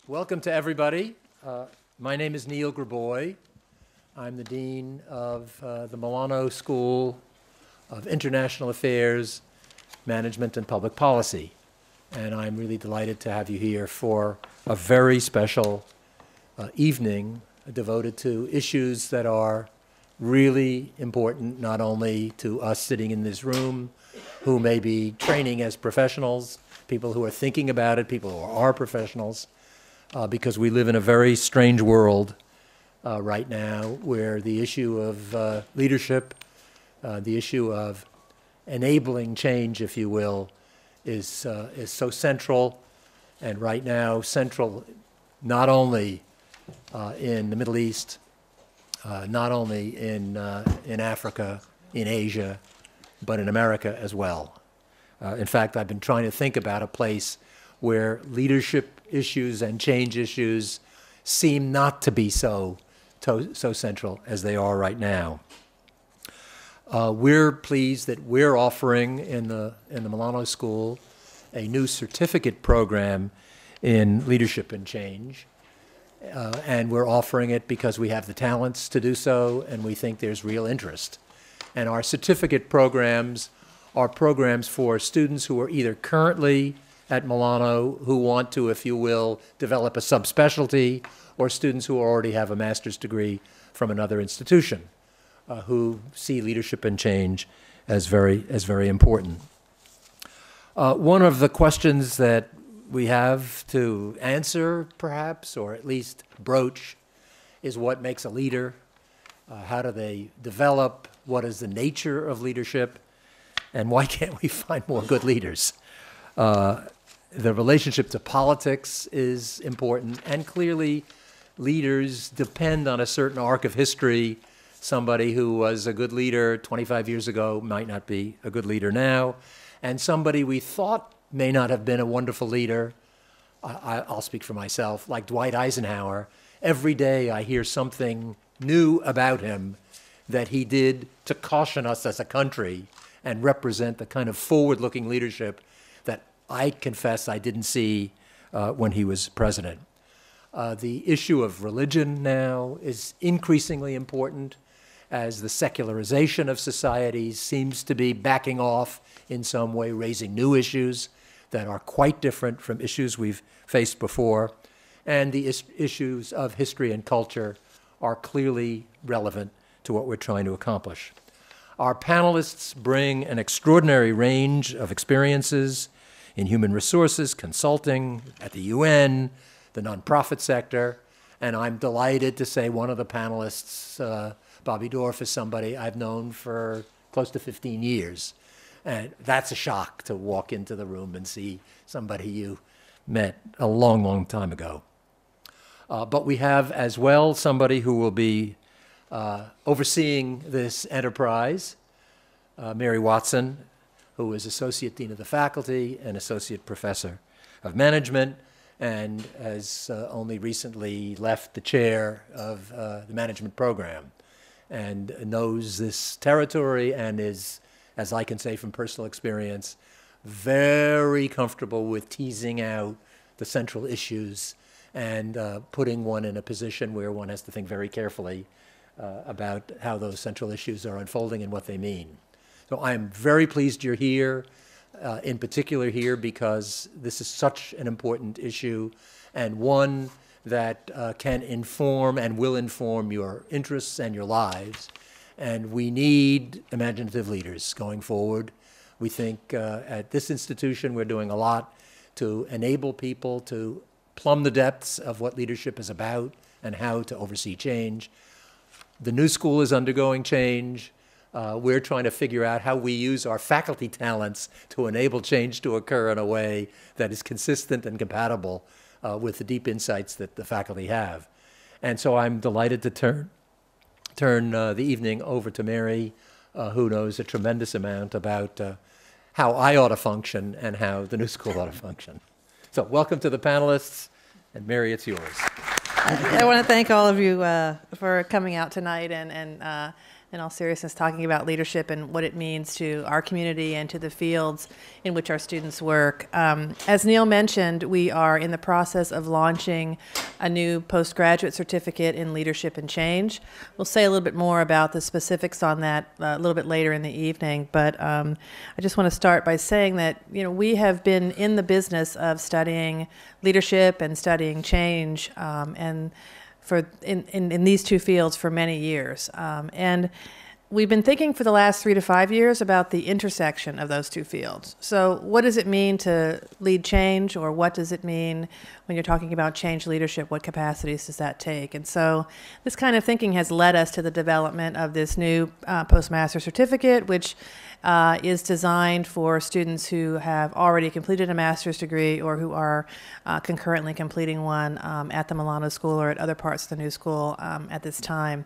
Welcome to everybody. My name is Neil Graboy. I'm the Dean of the Milano School of International Affairs, Management and Public Policy. And I'm really delighted to have you here for a very special evening devoted to issues that are really important, not only to us sitting in this room, who may be training as professionals, people who are thinking about it, people who are professionals, because we live in a very strange world right now where the issue of leadership, the issue of enabling change, if you will, is so central, and right now central not only in the Middle East, not only in Africa, in Asia, but in America as well. In fact, I've been trying to think about a place where leadership issues and change issues seem not to be so central as they are right now. We're pleased that we're offering in the Milano School a new certificate program in leadership and change. And we're offering it because we have the talents to do so, and we think there's real interest. And our certificate programs are programs for students who are either currently at Milano who want to, if you will, develop a subspecialty, or students who already have a master's degree from another institution who see leadership and change as very important. One of the questions that we have to answer, perhaps, or at least broach, is what makes a leader? How do they develop? What is the nature of leadership? And why can't we find more good leaders? The relationship to politics is important, and clearly leaders depend on a certain arc of history. Somebody who was a good leader 25 years ago might not be a good leader now, and somebody we thought may not have been a wonderful leader, I'll speak for myself, like Dwight Eisenhower. Every day I hear something new about him that he did to caution us as a country and represent the kind of forward-looking leadership that I confess I didn't see when he was president. The issue of religion now is increasingly important as the secularization of societies seems to be backing off in some way, raising new issues that are quite different from issues we've faced before. And the issues of history and culture are clearly relevant to what we're trying to accomplish. Our panelists bring an extraordinary range of experiences in human resources, consulting, at the UN, the nonprofit sector, and I'm delighted to say one of the panelists, Bobby Dorff, is somebody I've known for close to 15 years. And that's a shock to walk into the room and see somebody you met a long, long time ago. But we have as well somebody who will be overseeing this enterprise, Mary Watson, who is Associate Dean of the Faculty and Associate Professor of Management, and has only recently left the chair of the management program, and knows this territory and is, as I can say from personal experience, very comfortable with teasing out the central issues and putting one in a position where one has to think very carefully about how those central issues are unfolding and what they mean. So I'm very pleased you're here, in particular here because this is such an important issue and one that can inform and will inform your interests and your lives. And we need imaginative leaders going forward. We think at this institution we're doing a lot to enable people to plumb the depths of what leadership is about and how to oversee change. The new school is undergoing change. We're trying to figure out how we use our faculty talents to enable change to occur in a way that is consistent and compatible with the deep insights that the faculty have. And so I'm delighted to turn the evening over to Mary, who knows a tremendous amount about how I ought to function and how the new school ought to function. So welcome to the panelists, and Mary, it's yours. I want to thank all of you for coming out tonight and in all seriousness, talking about leadership and what it means to our community and to the fields in which our students work. As Neil mentioned, we are in the process of launching a new postgraduate certificate in leadership and change. We'll say a little bit more about the specifics on that a little bit later in the evening, but I just want to start by saying that, you know, we have been in the business of studying leadership and studying change and in these two fields for many years. And we've been thinking for the last 3 to 5 years about the intersection of those two fields. So what does it mean to lead change, or what does it mean when you're talking about change leadership? What capacities does that take? And so this kind of thinking has led us to the development of this new postmaster certificate, which is designed for students who have already completed a master's degree or who are concurrently completing one at the Milano School or at other parts of the new school at this time.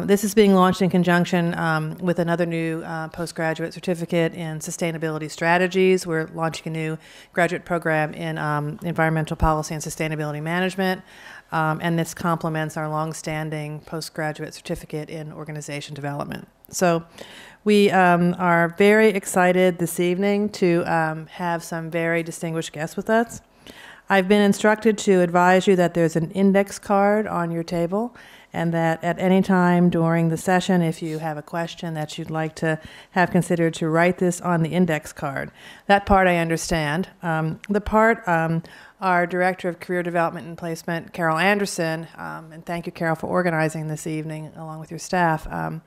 This is being launched in conjunction with another new postgraduate certificate in sustainability strategies. We're launching a new graduate program in environmental policy and sustainability management, and this complements our longstanding postgraduate certificate in organization development. So we are very excited this evening to have some very distinguished guests with us. I've been instructed to advise you that there's an index card on your table, and that at any time during the session, if you have a question that you'd like to have considered, to write this on the index card. That part I understand. The part our Director of Career Development and Placement, Carol Anderson, and thank you, Carol, for organizing this evening along with your staff. The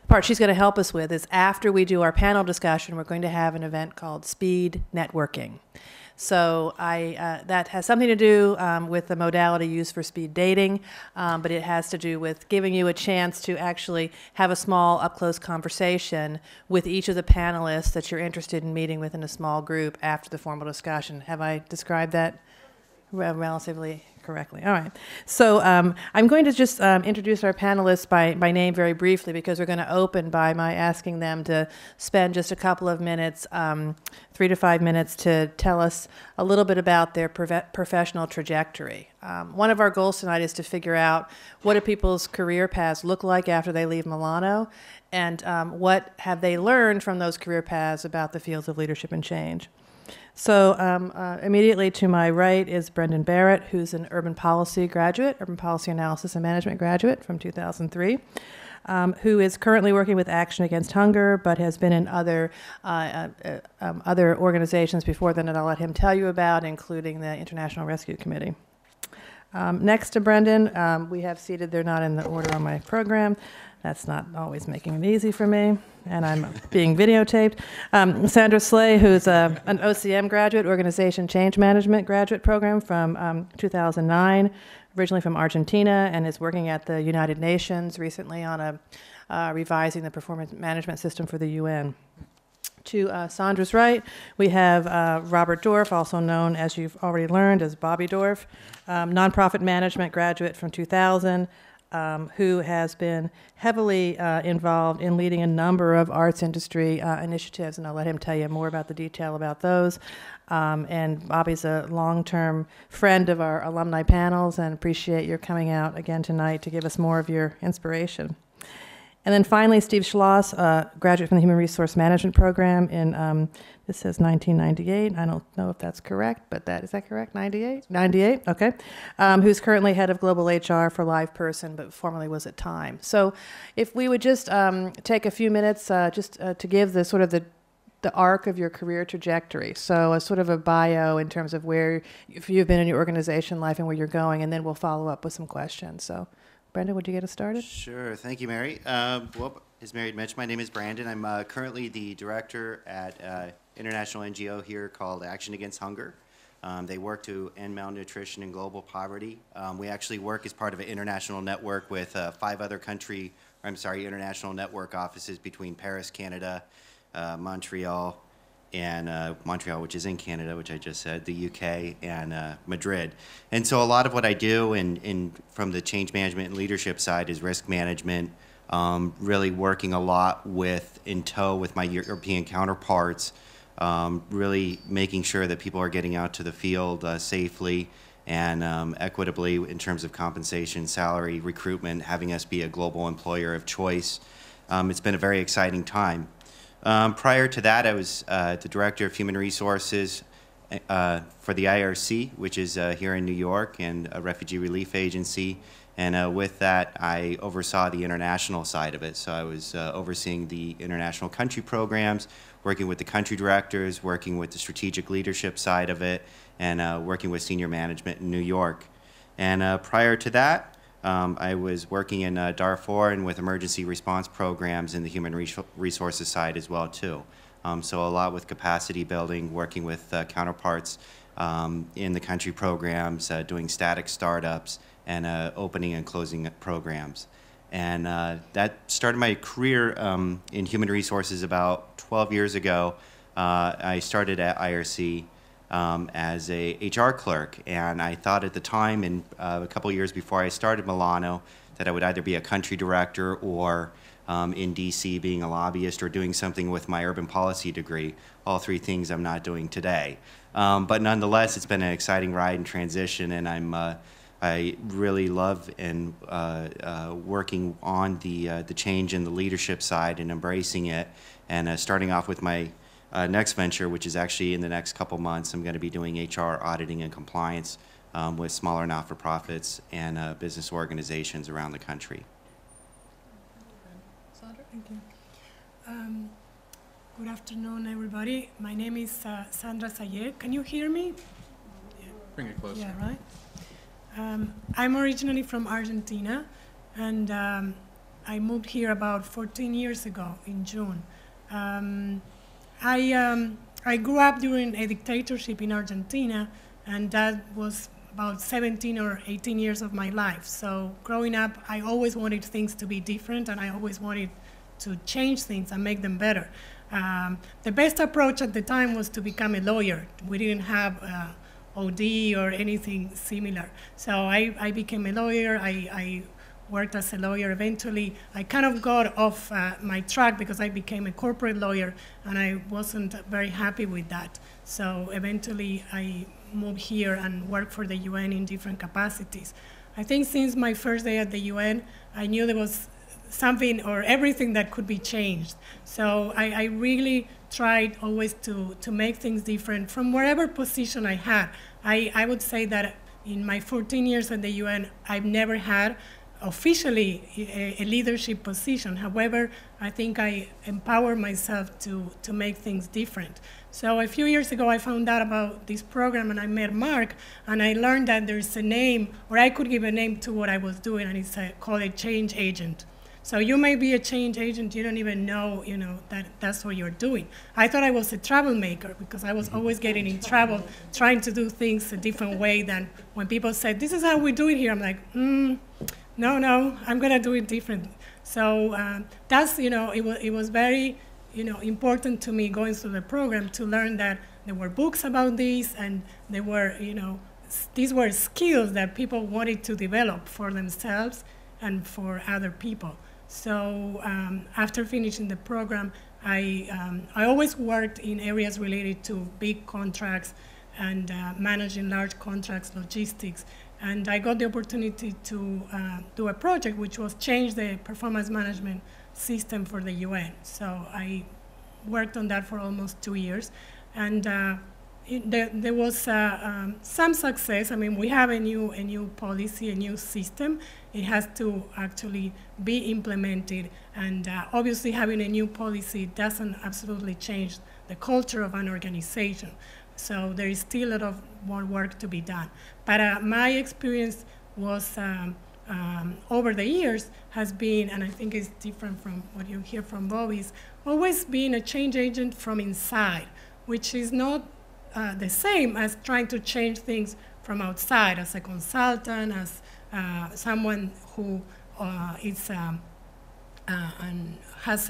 part she's going to help us with is after we do our panel discussion, we're going to have an event called Speed Networking. So that has something to do with the modality used for speed dating, but it has to do with giving you a chance to actually have a small up-close conversation with each of the panelists that you're interested in meeting with in a small group after the formal discussion. Have I described that relatively correctly? All right. So I'm going to just introduce our panelists by name very briefly, because we're going to open by my asking them to spend just a couple of minutes, 3 to 5 minutes, to tell us a little bit about their professional trajectory. One of our goals tonight is to figure out what do people's career paths look like after they leave Milano, and what have they learned from those career paths about the fields of leadership and change. So immediately to my right is Brendan Barrett, who's an urban policy graduate, urban policy analysis and management graduate from 2003, who is currently working with Action Against Hunger, but has been in other organizations before then that I'll let him tell you about, including the International Rescue Committee. Next to Brendan, we have seated, they're not in the order on my program. That's not always making it easy for me, and I'm being videotaped. Sandra Slay, who's an OCM graduate, Organization Change Management graduate program from 2009, originally from Argentina, and is working at the United Nations recently on revising the performance management system for the UN. To Sandra's right, we have Robert Dorff, also known, as you've already learned, as Bobby Dorff, nonprofit management graduate from 2000, who has been heavily involved in leading a number of arts industry initiatives, and I'll let him tell you more about the detail about those. And Bobby's a long-term friend of our alumni panels, and appreciate your coming out again tonight to give us more of your inspiration. And then finally, Steve Schloss, graduate from the Human Resource Management Program in, this says 1998. I don't know if that's correct, but is that correct? 98? 98, okay. Who's currently head of global HR for LivePerson, but formerly was at Time. So if we would just take a few minutes to give the sort of the arc of your career trajectory. So a sort of a bio in terms of where, if you've been in your organization life and where you're going, and then we'll follow up with some questions. So Brendan, would you get us started? Sure. Thank you, Mary. Well, as Mary had mentioned, my name is Brandon. I'm currently the director at an international NGO here called Action Against Hunger. They work to end malnutrition and global poverty. We actually work as part of an international network with 5 other international network offices between Paris, Canada, Montreal, and Montreal, which is in Canada, which I just said, the UK, and Madrid. And so a lot of what I do from the change management and leadership side is risk management, really working a lot in tow with my European counterparts, really making sure that people are getting out to the field safely and equitably in terms of compensation, salary, recruitment, having us be a global employer of choice. It's been a very exciting time. Prior to that, I was the Director of Human Resources for the IRC, which is here in New York, and a refugee relief agency. And with that, I oversaw the international side of it. So I was overseeing the international country programs, working with the country directors, working with the strategic leadership side of it, and working with senior management in New York. And prior to that, I was working in Darfur and with emergency response programs in the human resources side as well, too. So a lot with capacity building, working with counterparts in the country programs, doing static startups, and opening and closing programs. And that started my career in human resources about 12 years ago. I started at IRC as a HR clerk, and I thought at the time, and a couple years before I started Milano, that I would either be a country director or in DC being a lobbyist or doing something with my urban policy degree, all three things I'm not doing today. But nonetheless, it's been an exciting ride and transition, and I really love and working on the change in the leadership side and embracing it, and starting off with my next venture, which is actually in the next couple months. I'm going to be doing HR auditing and compliance with smaller not-for-profits and business organizations around the country. Thank you. Good afternoon, everybody. My name is Sandra Sayed. Can you hear me? Yeah. Bring it closer. Yeah, right. I'm originally from Argentina, and I moved here about 14 years ago in June. I grew up during a dictatorship in Argentina, and that was about 17 or 18 years of my life. So growing up, I always wanted things to be different, and I always wanted to change things and make them better. The best approach at the time was to become a lawyer. We didn't have OD or anything similar. So I became a lawyer. I worked as a lawyer. Eventually, I kind of got off my track because I became a corporate lawyer, and I wasn't very happy with that. So eventually, I moved here and worked for the UN in different capacities. I think since my first day at the UN, I knew there was something or everything that could be changed. So I really tried always to make things different from wherever position I had. I would say that in my 14 years at the UN, I've never had officially a leadership position. However, I think I empower myself to make things different. So a few years ago, I found out about this program, and I met Mark, and I learned that there's a name, or I could give a name to what I was doing, and it's called a change agent. So you may be a change agent, you don't even know, that that's what you're doing. I thought I was a troublemaker because I was always getting in trouble, trying to do things a different way than when people said, this is how we do it here. I'm like, no, I'm gonna do it different. So that's, it was very, important to me going through the program to learn that there were books about this, and there were, these were skills that people wanted to develop for themselves and for other people. So after finishing the program, I always worked in areas related to big contracts and managing large contracts, logistics. And I got the opportunity to do a project which was change the performance management system for the UN. So I worked on that for almost 2 years. And there was some success. I mean, we have a new policy, a new system. It has to actually be implemented, and obviously having a new policy doesn't absolutely change the culture of an organization. So there is still a lot of more work to be done. But my experience was over the years has been, and I think it's different from what you hear from Bobby's, always being a change agent from inside, which is not the same as trying to change things from outside as a consultant, as someone who is and has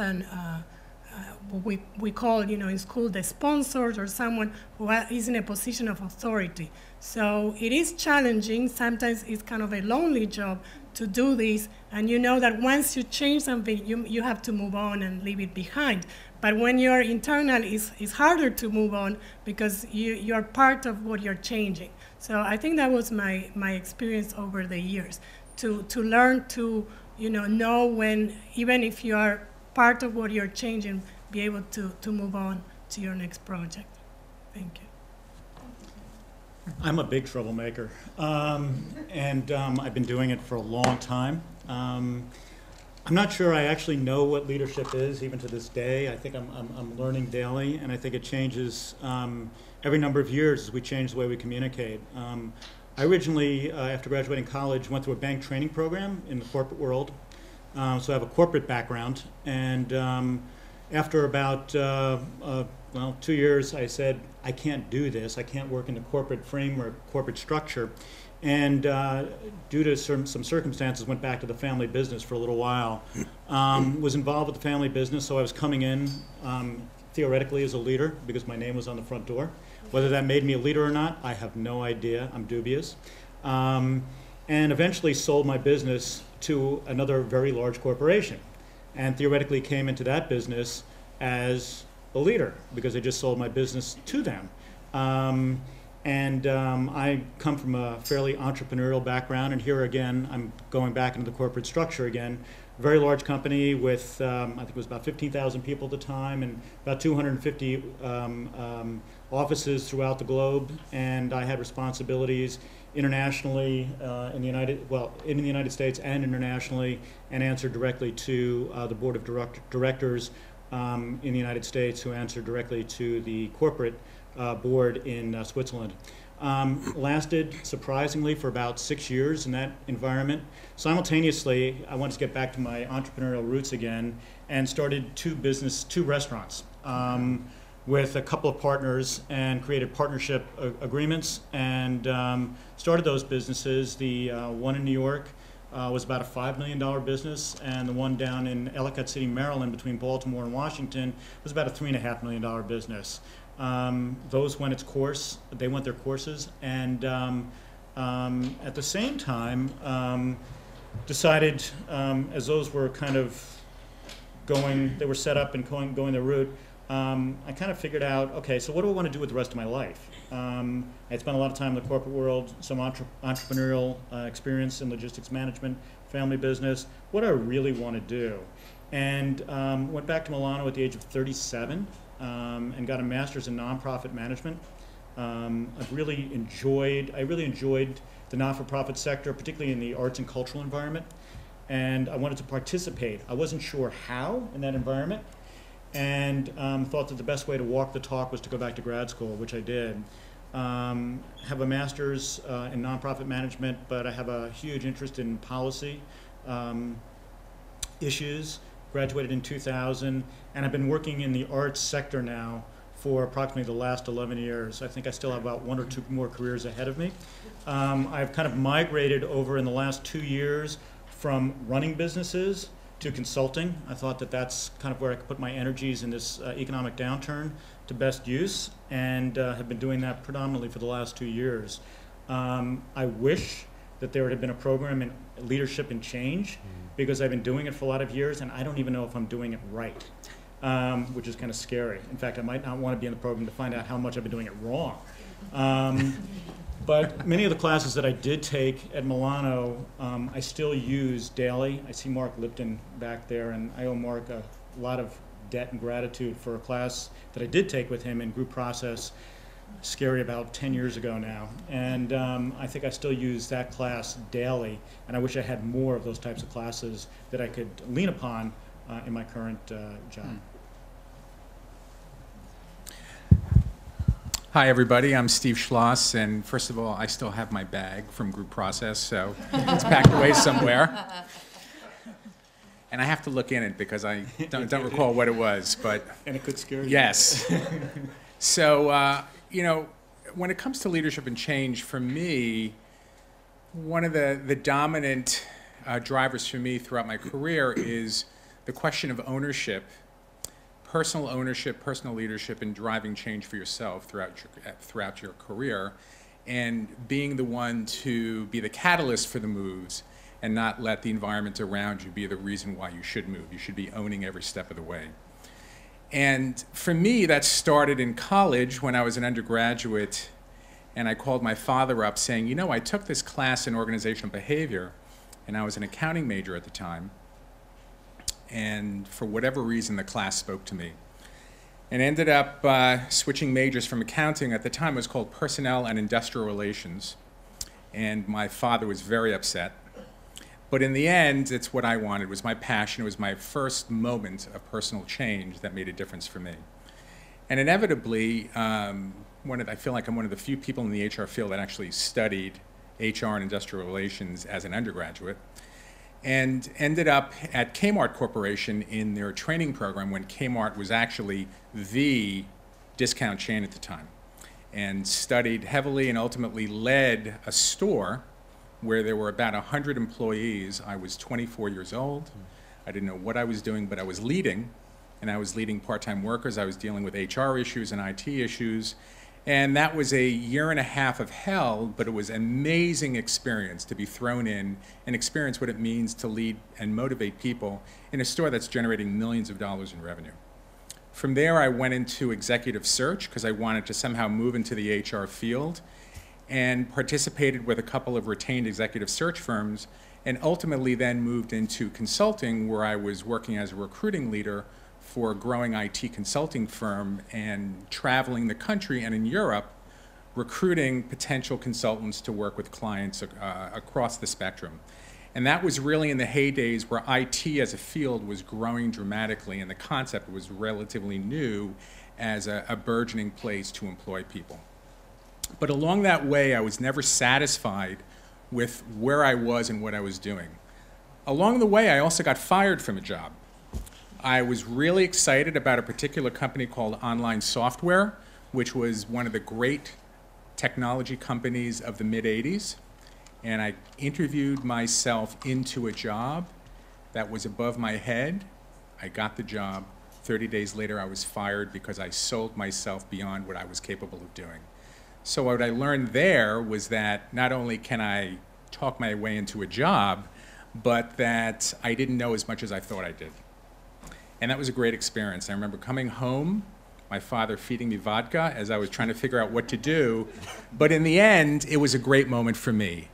what we call, in school, the sponsors, or someone who is in a position of authority. So it is challenging. Sometimes it's kind of a lonely job to do this, and you know that once you change something, you have to move on and leave it behind. But when you're internal, it's harder to move on because you're part of what you're changing. So I think that was my experience over the years, to learn to know when, even if you are part of what you're changing, be able to move on to your next project. Thank you. I'm a big troublemaker, and I've been doing it for a long time. I'm not sure I actually know what leadership is, even to this day. I think I'm learning daily, and I think it changes every number of years as we change the way we communicate. I originally, after graduating college, went through a bank training program in the corporate world. So I have a corporate background, and after about 2 years, I said, I can't do this. I can't work in the corporate framework, corporate structure. And due to some circumstances, went back to the family business for a little while. Was involved with the family business, so I was coming in theoretically as a leader because my name was on the front door. Whether that made me a leader or not, I have no idea. I'm dubious. And eventually sold my business to another very large corporation, and theoretically came into that business as a leader because I just sold my business to them. I come from a fairly entrepreneurial background, and here again, I'm going back into the corporate structure again. Very large company with, I think it was about 15,000 people at the time, and about 250 offices throughout the globe. And I had responsibilities internationally in the United States and internationally, and answered directly to the board of directors in the United States, who answered directly to the corporate board in Switzerland. Lasted surprisingly for about 6 years in that environment. Simultaneously, I wanted to get back to my entrepreneurial roots again and started two restaurants with a couple of partners, and created partnership agreements, and started those businesses. The one in New York was about a $5 million business, and the one down in Ellicott City, Maryland, between Baltimore and Washington, was about a $3.5 million business. Those went its course. They went their courses, and at the same time, decided as those were kind of they were set up and going their route. I kind of figured out, okay, so what do I want to do with the rest of my life? I had spent a lot of time in the corporate world, some entrepreneurial experience in logistics management, family business. What do I really want to do? And went back to Milano at the age of 37 and got a master's in nonprofit management. I really enjoyed the not-for-profit sector, particularly in the arts and cultural environment. And I wanted to participate. I wasn't sure how in that environment, and thought that the best way to walk the talk was to go back to grad school, which I did. Have a master's in nonprofit management, but I have a huge interest in policy issues. Graduated in 2000, and I've been working in the arts sector now for approximately the last 11 years. I think I still have about 1 or 2 more careers ahead of me. I've kind of migrated over in the last 2 years from running businesses to consulting. I thought that that's kind of where I could put my energies in this economic downturn to best use, and have been doing that predominantly for the last 2 years. I wish that there would have been a program in leadership and change, because I've been doing it for a lot of years, and I don't even know if I'm doing it right, which is kind of scary. In fact, I might not want to be in the program to find out how much I've been doing it wrong. But many of the classes that I did take at Milano, I still use daily. I see Mark Lipton back there, and I owe Mark a lot of debt and gratitude for a class that I did take with him in group process, scary, about 10 years ago now. And I think I still use that class daily, and I wish I had more of those types of classes that I could lean upon in my current job. Hi, everybody. I'm Steve Schloss, and first of all, I still have my bag from group process, so it's packed away somewhere. And I have to look in it because I don't recall what it was, but... And it could scare you. Yes. So, you know, when it comes to leadership and change, for me, one of the dominant drivers for me throughout my career is the question of ownership, personal leadership, and driving change for yourself throughout your career, and being the one to be the catalyst for the moves and not let the environment around you be the reason why you should move. You should be owning every step of the way. And for me, that started in college when I was an undergraduate, and I called my father up saying, you know, I took this class in organizational behavior, and I was an accounting major at the time, and for whatever reason, the class spoke to me. And ended up switching majors from accounting. At the time, it was called Personnel and Industrial Relations. And my father was very upset. But in the end, it's what I wanted. It was my passion. It was my first moment of personal change that made a difference for me. And inevitably, I feel like I'm one of the few people in the HR field that actually studied HR and industrial relations as an undergraduate, and ended up at Kmart Corporation in their training program when Kmart was actually the discount chain at the time, and studied heavily and ultimately led a store where there were about 100 employees. I was 24 years old. I didn't know what I was doing, but I was leading, and I was leading part-time workers. I was dealing with HR issues and IT issues. And that was a year and a half of hell, but it was an amazing experience to be thrown in and experience what it means to lead and motivate people in a store that's generating millions of dollars in revenue. From there, I went into executive search because I wanted to somehow move into the HR field, and participated with a couple of retained executive search firms, and ultimately then moved into consulting, where I was working as a recruiting leader for a growing IT consulting firm and traveling the country and in Europe, recruiting potential consultants to work with clients across the spectrum. And that was really in the heydays where IT as a field was growing dramatically, and the concept was relatively new as a burgeoning place to employ people. But along that way, I was never satisfied with where I was and what I was doing. Along the way, I also got fired from a job. I was really excited about a particular company called Online Software, which was one of the great technology companies of the mid-'80s. And I interviewed myself into a job that was above my head. I got the job. 30 days later, I was fired because I sold myself beyond what I was capable of doing. So what I learned there was that not only can I talk my way into a job, but that I didn't know as much as I thought I did. And that was a great experience. I remember coming home, my father feeding me vodka as I was trying to figure out what to do. But in the end, it was a great moment for me.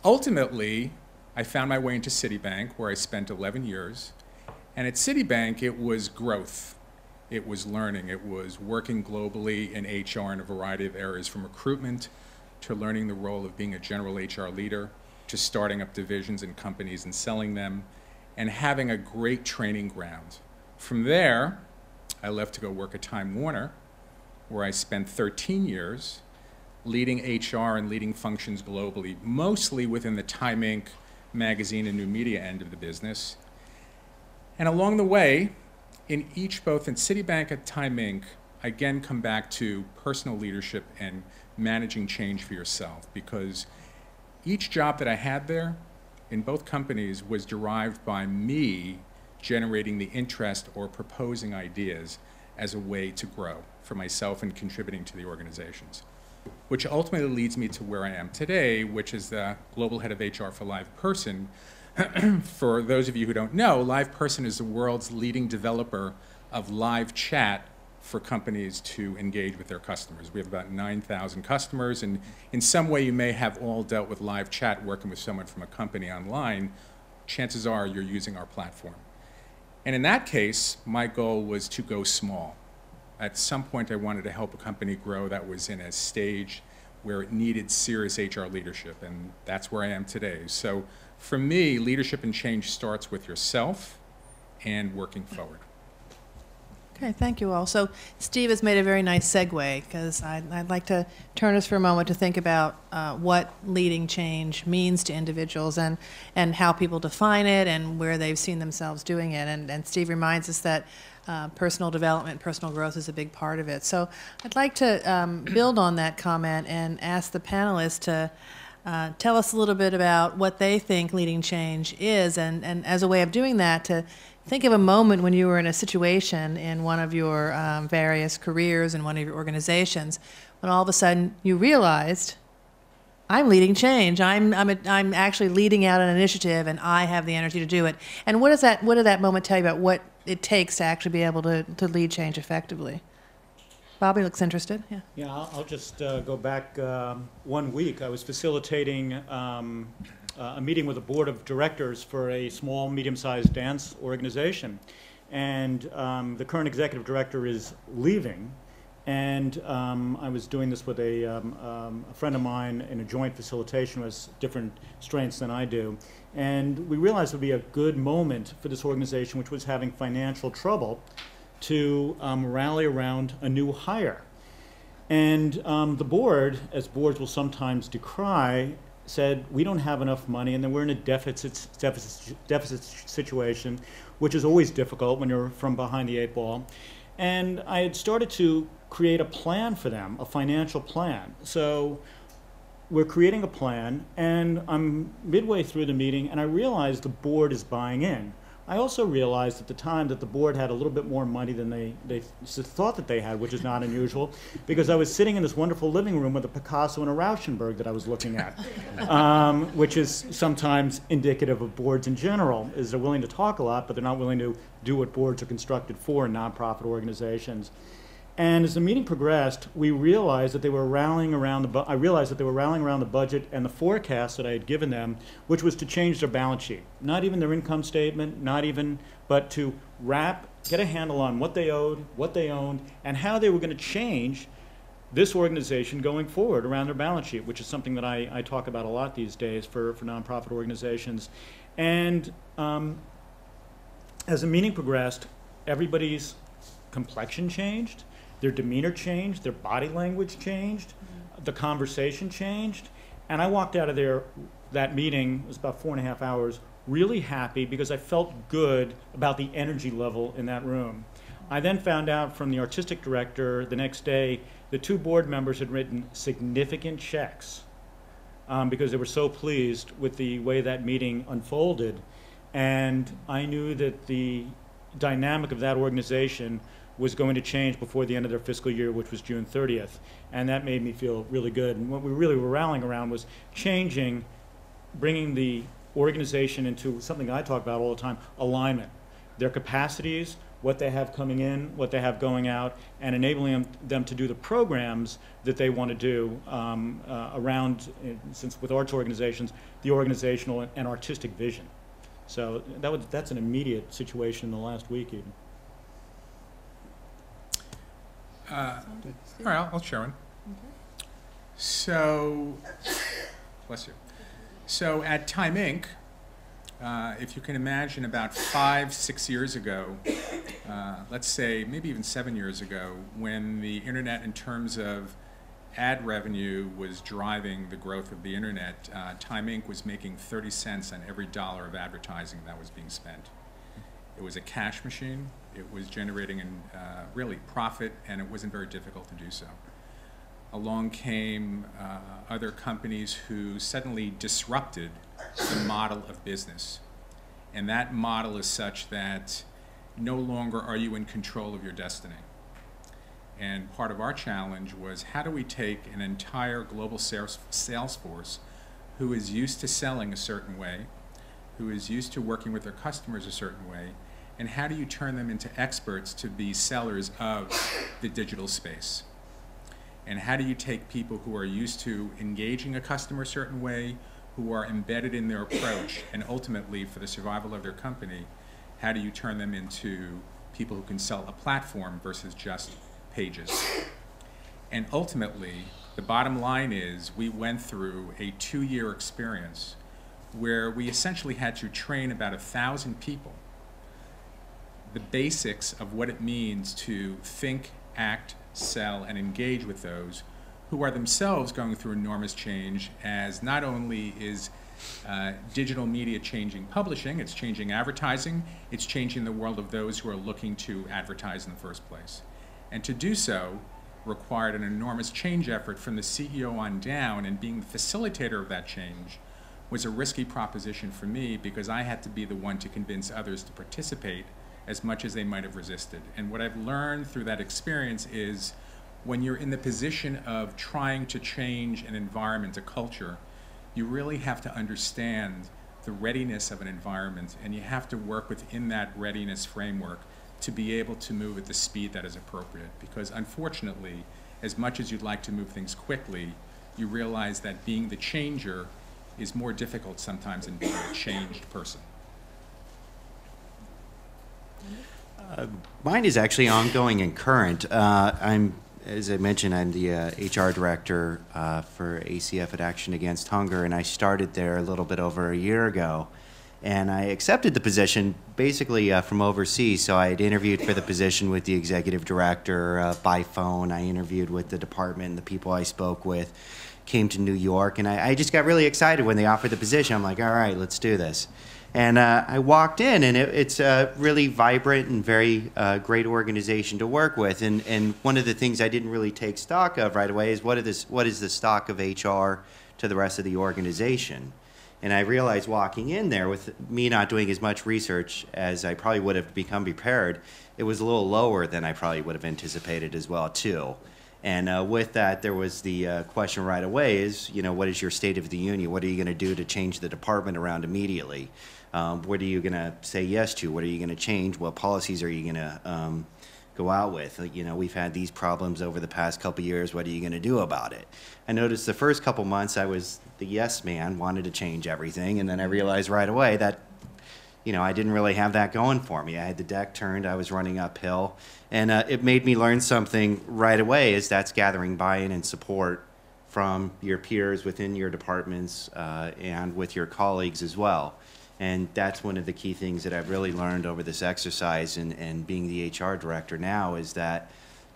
Ultimately, I found my way into Citibank, where I spent 11 years. And at Citibank, it was growth. It was learning. It was working globally in HR in a variety of areas, from recruitment to learning the role of being a general HR leader, to starting up divisions in companies and selling them, and having a great training ground. From there, I left to go work at Time Warner, where I spent 13 years leading HR and leading functions globally, mostly within the Time Inc. magazine and new media end of the business. And along the way, both in Citibank and Time Inc., I again come back to personal leadership and managing change for yourself, because each job that I had there in both companies was derived by me generating the interest or proposing ideas as a way to grow for myself and contributing to the organizations, which ultimately leads me to where I am today, which is the global head of HR for LivePerson. For those of you who don't know, LivePerson is the world's leading developer of live chat for companies to engage with their customers. We have about 9,000 customers, and in some way you may have all dealt with live chat working with someone from a company online. Chances are you're using our platform. And in that case, my goal was to go small. At some point, I wanted to help a company grow that was in a stage where it needed serious HR leadership, and that's where I am today. So for me, leadership and change starts with yourself and working forward. Okay, thank you all. So Steve has made a very nice segue, because I'd like to turn us for a moment to think about what leading change means to individuals, and how people define it and where they've seen themselves doing it. And Steve reminds us that personal development, personal growth is a big part of it. So I'd like to build on that comment and ask the panelists to tell us a little bit about what they think leading change is, and as a way of doing that, to think of a moment when you were in a situation in one of your various careers in one of your organizations, when all of a sudden you realized, I'm leading change. I'm actually leading out an initiative, and I have the energy to do it. And what did that moment tell you about what it takes to actually be able to lead change effectively? Bobby looks interested. Yeah. Yeah, I'll just go back 1 week. I was facilitating a meeting with a board of directors for a small, medium-sized dance organization. And the current executive director is leaving. And I was doing this with a friend of mine in a joint facilitation who has different strengths than I do. And we realized it would be a good moment for this organization, which was having financial trouble, to rally around a new hire. And the board, as boards will sometimes decry, said, we don't have enough money, and then we're in a deficit situation, which is always difficult when you're from behind the 8 ball. And I had started to create a plan for them, a financial plan. So we're creating a plan, and I'm midway through the meeting, and I realized the board is buying in. I also realized at the time that the board had a little bit more money than they thought that they had, which is not unusual, because I was sitting in this wonderful living room with a Picasso and a Rauschenberg that I was looking at, which is sometimes indicative of boards in general, is they're willing to talk a lot, but they're not willing to do what boards are constructed for in nonprofit organizations. And as the meeting progressed, we realized that they were rallying around I realized that they were rallying around the budget and the forecast that I had given them, which was to change their balance sheet. Not even their income statement, but to get a handle on what they owed, what they owned, and how they were going to change this organization going forward around their balance sheet, which is something that I talk about a lot these days for nonprofit organizations. And as the meeting progressed, everybody's complexion changed. Their demeanor changed, their body language changed, the conversation changed, and I walked out of that meeting, it was about 4.5 hours, really happy because I felt good about the energy level in that room. I then found out from the artistic director the next day the 2 board members had written significant checks because they were so pleased with the way that meeting unfolded, and I knew that the dynamic of that organization was going to change before the end of their fiscal year, which was June 30th. And that made me feel really good. And what we really were rallying around was bringing the organization into something I talk about all the time, alignment. Their capacities, what they have coming in, what they have going out, and enabling them to do the programs that they want to do around, since with arts organizations, the organizational and artistic vision. So that's an immediate situation in the last week even. All right, I'll share one. So, bless you. So at Time Inc., if you can imagine about 5-6 years ago, let's say maybe even 7 years ago, when the internet in terms of ad revenue was driving the growth of the internet, Time Inc. was making 30 cents on every dollar of advertising that was being spent. It was a cash machine. It was generating really profit, and it wasn't very difficult to do so. Along came other companies who suddenly disrupted the model of business. And that model is such that no longer are you in control of your destiny. And part of our challenge was, how do we take an entire global sales force who is used to selling a certain way, who is used to working with their customers a certain way, and how do you turn them into experts to be sellers of the digital space? And how do you take people who are used to engaging a customer a certain way, who are embedded in their approach, and ultimately, for the survival of their company, how do you turn them into people who can sell a platform versus just pages? And ultimately, the bottom line is we went through a 2-year experience where we essentially had to train about 1,000 people the basics of what it means to think, act, sell, and engage with those who are themselves going through enormous change, as not only is digital media changing publishing, it's changing advertising, it's changing the world of those who are looking to advertise in the first place. And to do so required an enormous change effort from the CEO on down, and being the facilitator of that change was a risky proposition for me, because I had to be the one to convince others to participate as much as they might have resisted. And what I've learned through that experience is, when you're in the position of trying to change an environment, a culture, you really have to understand the readiness of an environment, and you have to work within that readiness framework to be able to move at the speed that is appropriate. Because unfortunately, as much as you'd like to move things quickly, you realize that being the changer is more difficult sometimes than being a changed person? Mine is actually ongoing and current. As I mentioned, I'm the HR director for ACF at Action Against Hunger, and I started there a little bit over a year ago. And I accepted the position basically from overseas. So I had interviewed for the position with the executive director by phone. I interviewed with the department and the people I spoke with, came to New York, and I just got really excited when they offered the position. I'm like, all right, let's do this. And I walked in, and it's a really vibrant and very great organization to work with. And one of the things I didn't really take stock of right away is what is the stock of HR to the rest of the organization. And I realized walking in there, with me not doing as much research as I probably would have become prepared, it was a little lower than I probably would have anticipated as well, too. And with that, there was the question right away is, what is your State of the Union? What are you going to do to change the department around immediately? What are you going to say yes to? What are you going to change? What policies are you going to go out with? We've had these problems over the past couple years. What are you going to do about it? I noticed the first couple months I was the yes man, wanted to change everything, and then I realized right away that I didn't really have that going for me. I had the deck turned, I was running uphill, and it made me learn something right away, is that's gathering buy-in and support from your peers within your departments and with your colleagues as well. And that's one of the key things that I've really learned over this exercise and being the HR director now, is that,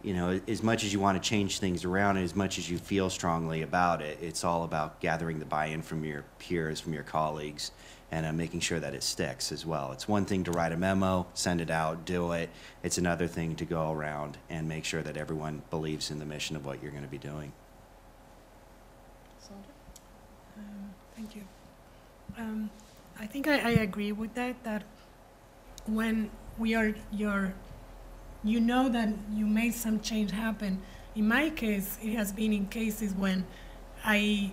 as much as you want to change things around and as much as you feel strongly about it, it's all about gathering the buy-in from your peers, from your colleagues, and making sure that it sticks as well. It's one thing to write a memo, send it out, do it. It's another thing to go around and make sure that everyone believes in the mission of what you're going to be doing. Thank you. I think I agree with that when we are that you made some change happen. In my case, it has been in cases when I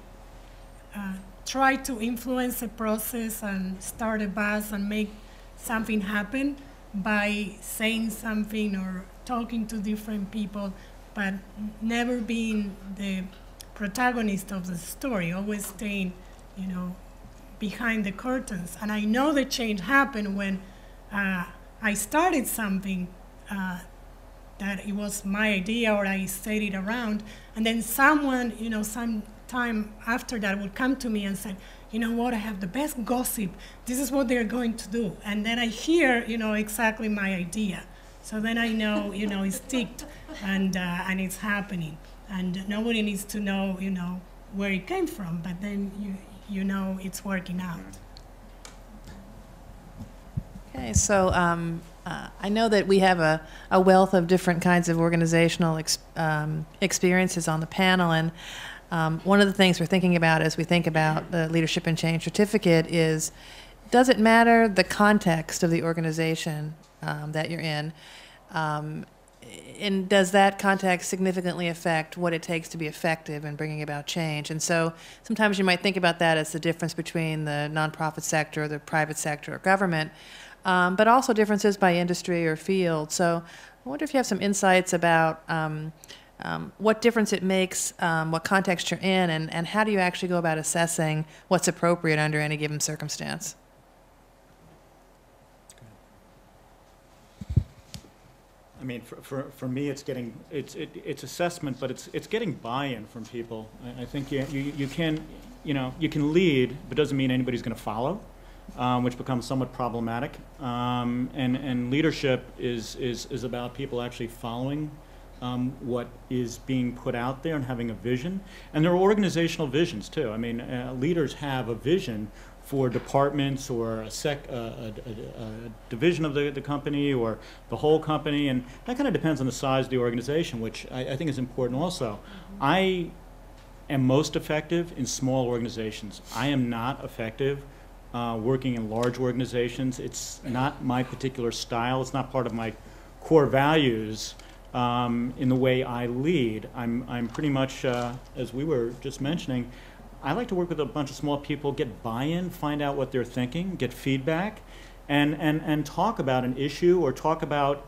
try to influence a process and start a buzz and make something happen by saying something or talking to different people, but never being the protagonist of the story, always staying, behind the curtains. And I know the change happened when I started something that it was my idea, or I said it around, and then someone, some time after that would come to me and say, you know what, I have the best gossip. This is what they're going to do. And then I hear, exactly my idea. So then I know, it's ticked and it's happening. And nobody needs to know, where it came from, but then you know it's working out. Okay, so I know that we have a wealth of different kinds of organizational experiences on the panel, and one of the things we're thinking about as we think about the Leadership and Change certificate is, does it matter the context of the organization that you're in? And does that context significantly affect what it takes to be effective in bringing about change? And so sometimes you might think about that as the difference between the nonprofit sector, the private sector, or government, but also differences by industry or field. So I wonder if you have some insights about what difference it makes, what context you're in, and how do you actually go about assessing what's appropriate under any given circumstance? I mean, for me, it's assessment, but it's getting buy-in from people. I think you can lead, but doesn't mean anybody's going to follow, which becomes somewhat problematic. And leadership is about people actually following what is being put out there and having a vision. And there are organizational visions too. I mean, leaders have a vision for departments or a division of the company or the whole company, and that kind of depends on the size of the organization, which I think is important also. Mm-hmm. I am most effective in small organizations. I am not effective working in large organizations. It's not my particular style. It's not part of my core values in the way I lead. I'm pretty much, as we were just mentioning, I like to work with a bunch of small people, get buy-in, find out what they're thinking, get feedback, and talk about an issue or talk about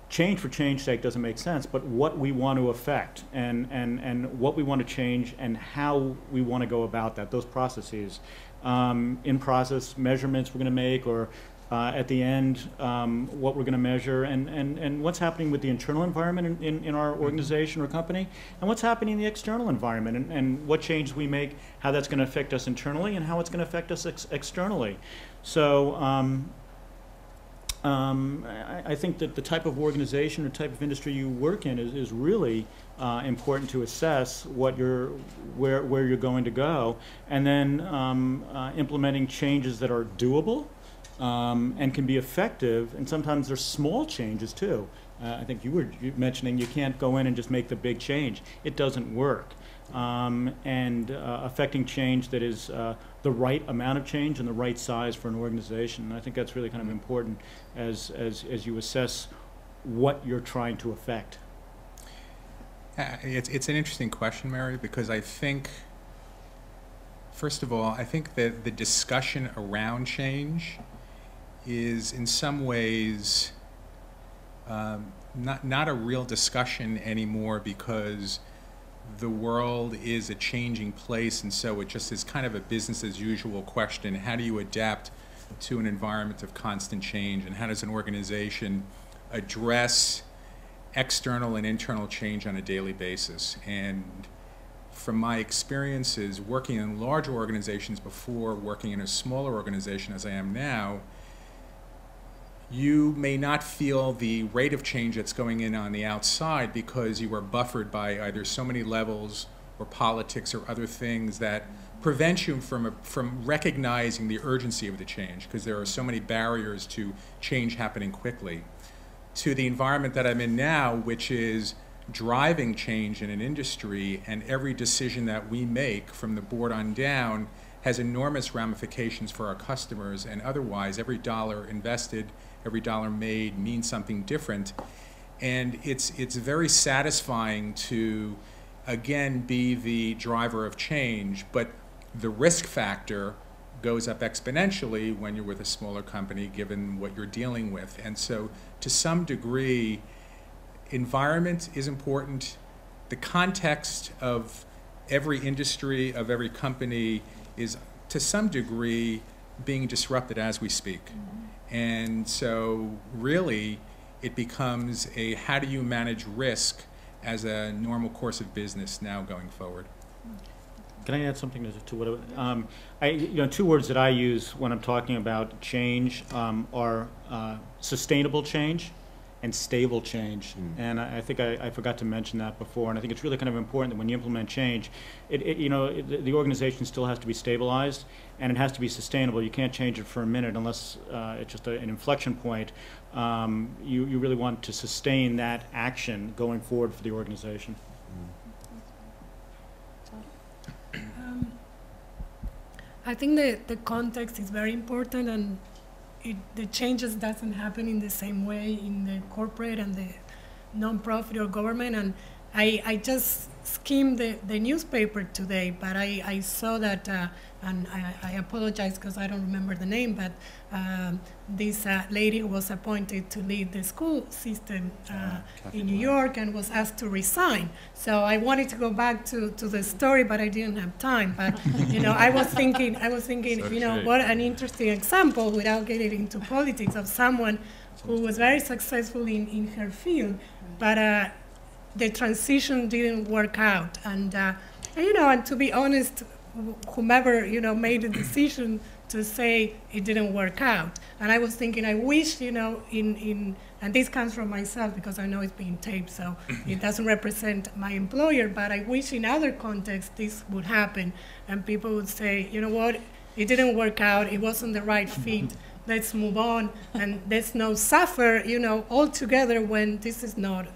change for change's sake doesn't make sense, but what we want to affect and what we want to change and how we want to go about that, those processes. In-process measurements we're going to make, or at the end, what we're going to measure, and what's happening with the internal environment in our organization or company, and what's happening in the external environment, and what changes we make, how that's going to affect us internally, and how it's going to affect us externally. So I think that the type of organization or type of industry you work in is really important to assess what where you're going to go, and then implementing changes that are doable and can be effective. And sometimes there's small changes too. I think you were mentioning you can't go in and just make the big change. It doesn't work. And affecting change that is the right amount of change and the right size for an organization. And I think that's really kind of important as you assess what you're trying to affect. It's an interesting question, Mary, because I think, first of all, I think that the discussion around change is in some ways not a real discussion anymore, because the world is a changing place, and so it just is kind of a business as usual question. How do you adapt to an environment of constant change, and how does an organization address external and internal change on a daily basis? And from my experiences working in larger organizations before, working in a smaller organization as I am now, you may not feel the rate of change that's going in on the outside because you are buffered by either so many levels or politics or other things that prevent you from recognizing the urgency of the change, because there are so many barriers to change happening quickly. To the environment that I'm in now, which is driving change in an industry, and every decision that we make from the board on down has enormous ramifications for our customers, and otherwise every dollar invested, every dollar made means something different. And it's very satisfying to, again, be the driver of change, but the risk factor goes up exponentially when you're with a smaller company, given what you're dealing with. And so to some degree, environment is important. The context of every industry, of every company, is to some degree being disrupted as we speak. And so really it becomes a how do you manage risk as a normal course of business now going forward. Can I add something to what two words that I use when I'm talking about change are sustainable change and stable change. And I think I forgot to mention that before, and I think it's really kind of important that when you implement change, the organization still has to be stabilized, and it has to be sustainable. You can't change it for a minute unless it's just an inflection point. You really want to sustain that action going forward for the organization. I think the context is very important, and the changes doesn't happen in the same way in the corporate and the non-profit or government. And I just skimmed the newspaper today, but I saw that, and I apologize because I don't remember the name, but this lady who was appointed to lead the school system in New York and was asked to resign. So I wanted to go back to the story, but I didn't have time. But I was thinking, so what an interesting example, without getting into politics, of someone who was very successful in her field, but the transition didn't work out. And and to be honest, whomever made the decision to say it didn't work out. And I was thinking, I wish and this comes from myself because I know it's being taped, so it doesn't represent my employer, but I wish in other contexts this would happen, and people would say, you know what, it didn't work out, it wasn't the right fit, let's move on, and let's not suffer, all together when this is not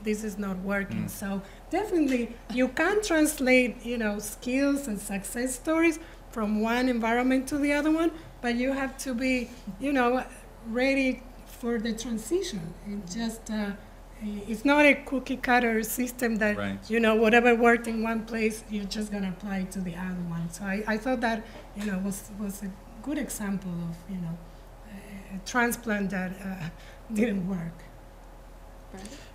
working. So definitely you can translate, skills and success stories from one environment to the other one, but you have to be, ready for the transition. It just, it's not a cookie cutter system that, right, whatever worked in one place, you're just gonna apply it to the other one. So I thought that, was a good example of, a transplant that didn't work.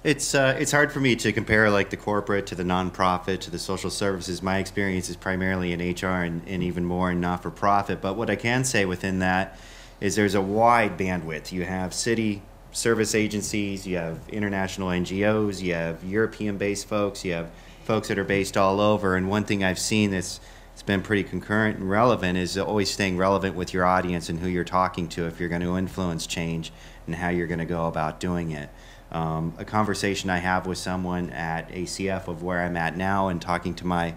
It's hard for me to compare like the corporate to the nonprofit to the social services. My experience is primarily in HR and even more in not-for-profit. But what I can say within that is there's a wide bandwidth. You have city service agencies, you have international NGOs, you have European-based folks, you have folks that are based all over. And one thing I've seen that's it's been pretty concurrent and relevant is always staying relevant with your audience and who you're talking to if you're going to influence change and how you're going to go about doing it. A conversation I have with someone at ACF of where I'm at now and talking to my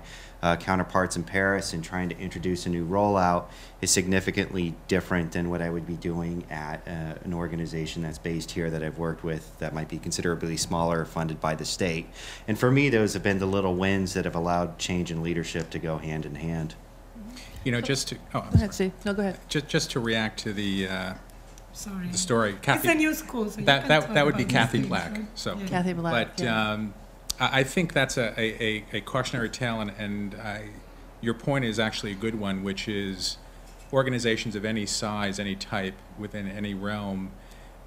counterparts in Paris and trying to introduce a new rollout is significantly different than what I would be doing at an organization that's based here that I've worked with that might be considerably smaller, funded by the state. And for me, those have been the little wins that have allowed change in leadership to go hand in hand. You know, just to Go ahead, Steve. No, go ahead. just to react to the Sorry. story, Kathy. It's a new school, so That would be about Kathy these Black. things, right? So, Yeah. Kathy Black. but yeah. I think that's a cautionary tale, and your point is actually a good one, which is organizations of any size, any type, within any realm,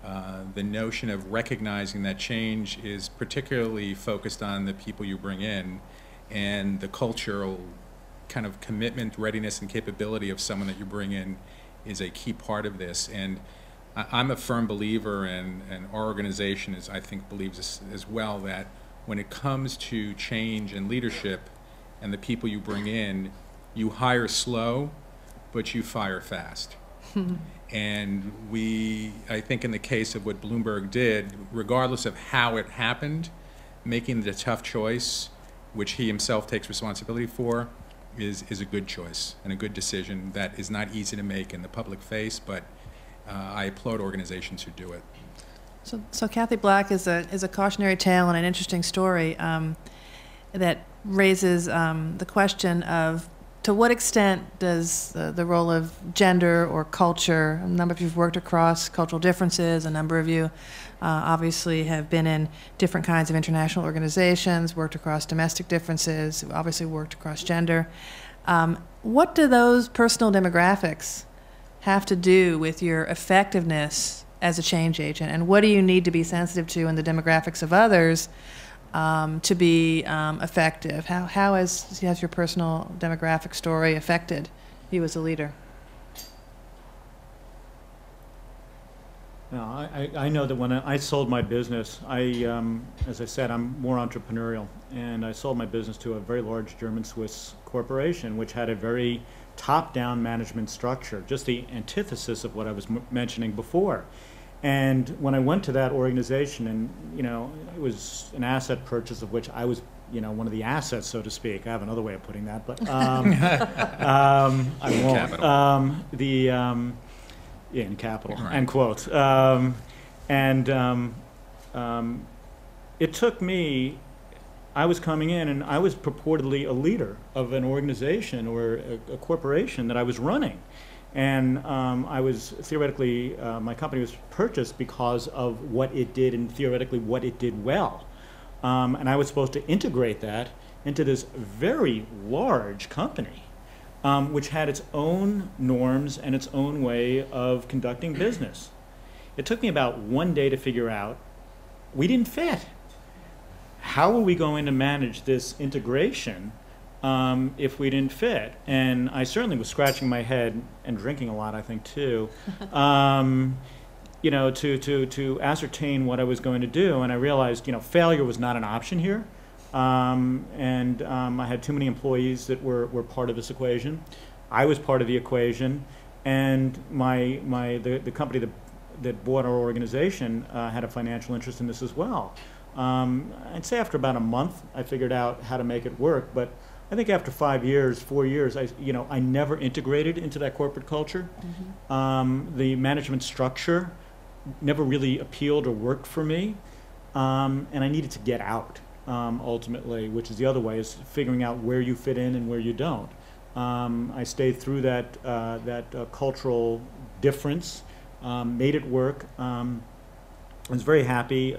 the notion of recognizing that change is particularly focused on the people you bring in and the cultural kind of commitment, readiness, and capability of someone that you bring in is a key part of this. And I'm a firm believer, and our organization is, I think, believes as well, that when it comes to change and leadership and the people you bring in, you hire slow, but you fire fast. And I think in the case of what Bloomberg did, regardless of how it happened, making the tough choice, which he himself takes responsibility for, is a good choice and a good decision that is not easy to make in the public face, but I applaud organizations who do it. So Kathy Black is a cautionary tale and an interesting story that raises the question of, to what extent does the role of gender or culture, a number of you have worked across cultural differences, a number of you obviously have been in different kinds of international organizations, worked across domestic differences, obviously worked across gender. What do those personal demographics have to do with your effectiveness as a change agent, and what do you need to be sensitive to in the demographics of others to be effective? How has your personal demographic story affected you as a leader? No, I know that when I sold my business, as I said, I'm more entrepreneurial, and I sold my business to a very large German-Swiss corporation, which had a very top-down management structure, just the antithesis of what I was mentioning before. And when I went to that organization, and it was an asset purchase of which I was, one of the assets, so to speak. I have another way of putting that, but I won't. In capital, Right. end quote. It took me. I was coming in, and I was purportedly a leader of an organization or a corporation that I was running. And I was theoretically, my company was purchased because of what it did and theoretically what it did well. And I was supposed to integrate that into this very large company, which had its own norms and its own way of conducting business. It took me about one day to figure out we didn't fit. How are we going to manage this integration if we didn't fit? And I certainly was scratching my head and drinking a lot, I think, too, to ascertain what I was going to do. And I realized, failure was not an option here. I had too many employees that were part of this equation. I was part of the equation, and the company that bought our organization had a financial interest in this as well. I'd say after about a month, I figured out how to make it work. But I think after 4 years, I never integrated into that corporate culture. Mm-hmm. The management structure never really appealed or worked for me, and I needed to get out ultimately, which is the other way, is figuring out where you fit in and where you don't. I stayed through that cultural difference, made it work. I was very happy.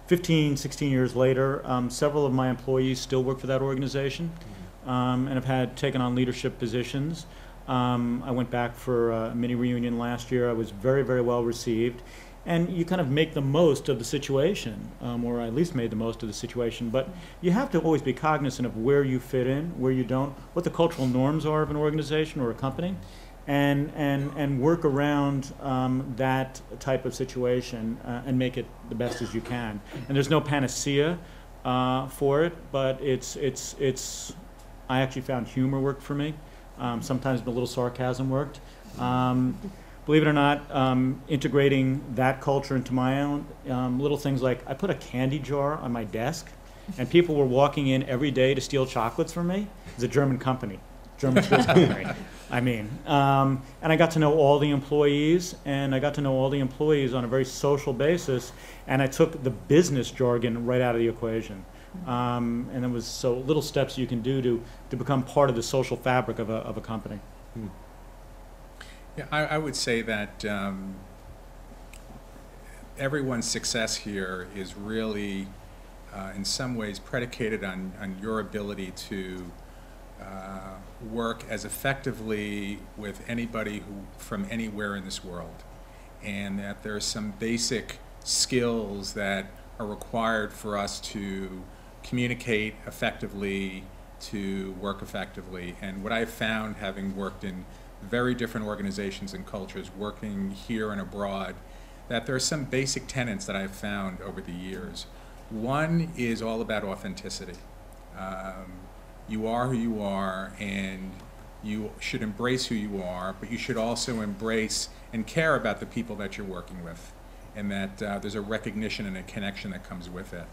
15, 16 years later, several of my employees still work for that organization, and have taken on leadership positions. I went back for a mini reunion last year. I was very, very well received. and you kind of make the most of the situation, or at least made the most of the situation. But you have to always be cognizant of where you fit in, where you don't, what the cultural norms are of an organization or a company, and work around that type of situation and make it the best as you can. And there's no panacea for it, but it's. I actually found humor worked for me. Sometimes a little sarcasm worked. Believe it or not, integrating that culture into my own, little things like I put a candy jar on my desk, and people were walking in every day to steal chocolates from me. It's a German company, German Swiss company. I mean, and I got to know all the employees, and I got to know all the employees on a very social basis, and I took the business jargon right out of the equation. And it was so little steps you can do to become part of the social fabric of a company. Yeah, I would say that everyone's success here is really, in some ways, predicated on your ability to work as effectively with anybody from anywhere in this world, and that there are some basic skills that are required for us to communicate effectively, to work effectively. And what I've found, having worked in very different organizations and cultures, working here and abroad, that there are some basic tenets that I've found over the years. One is all about authenticity. You are who you are, and you should embrace who you are, but you should also embrace and care about the people that you're working with, and that there's a recognition and a connection that comes with it.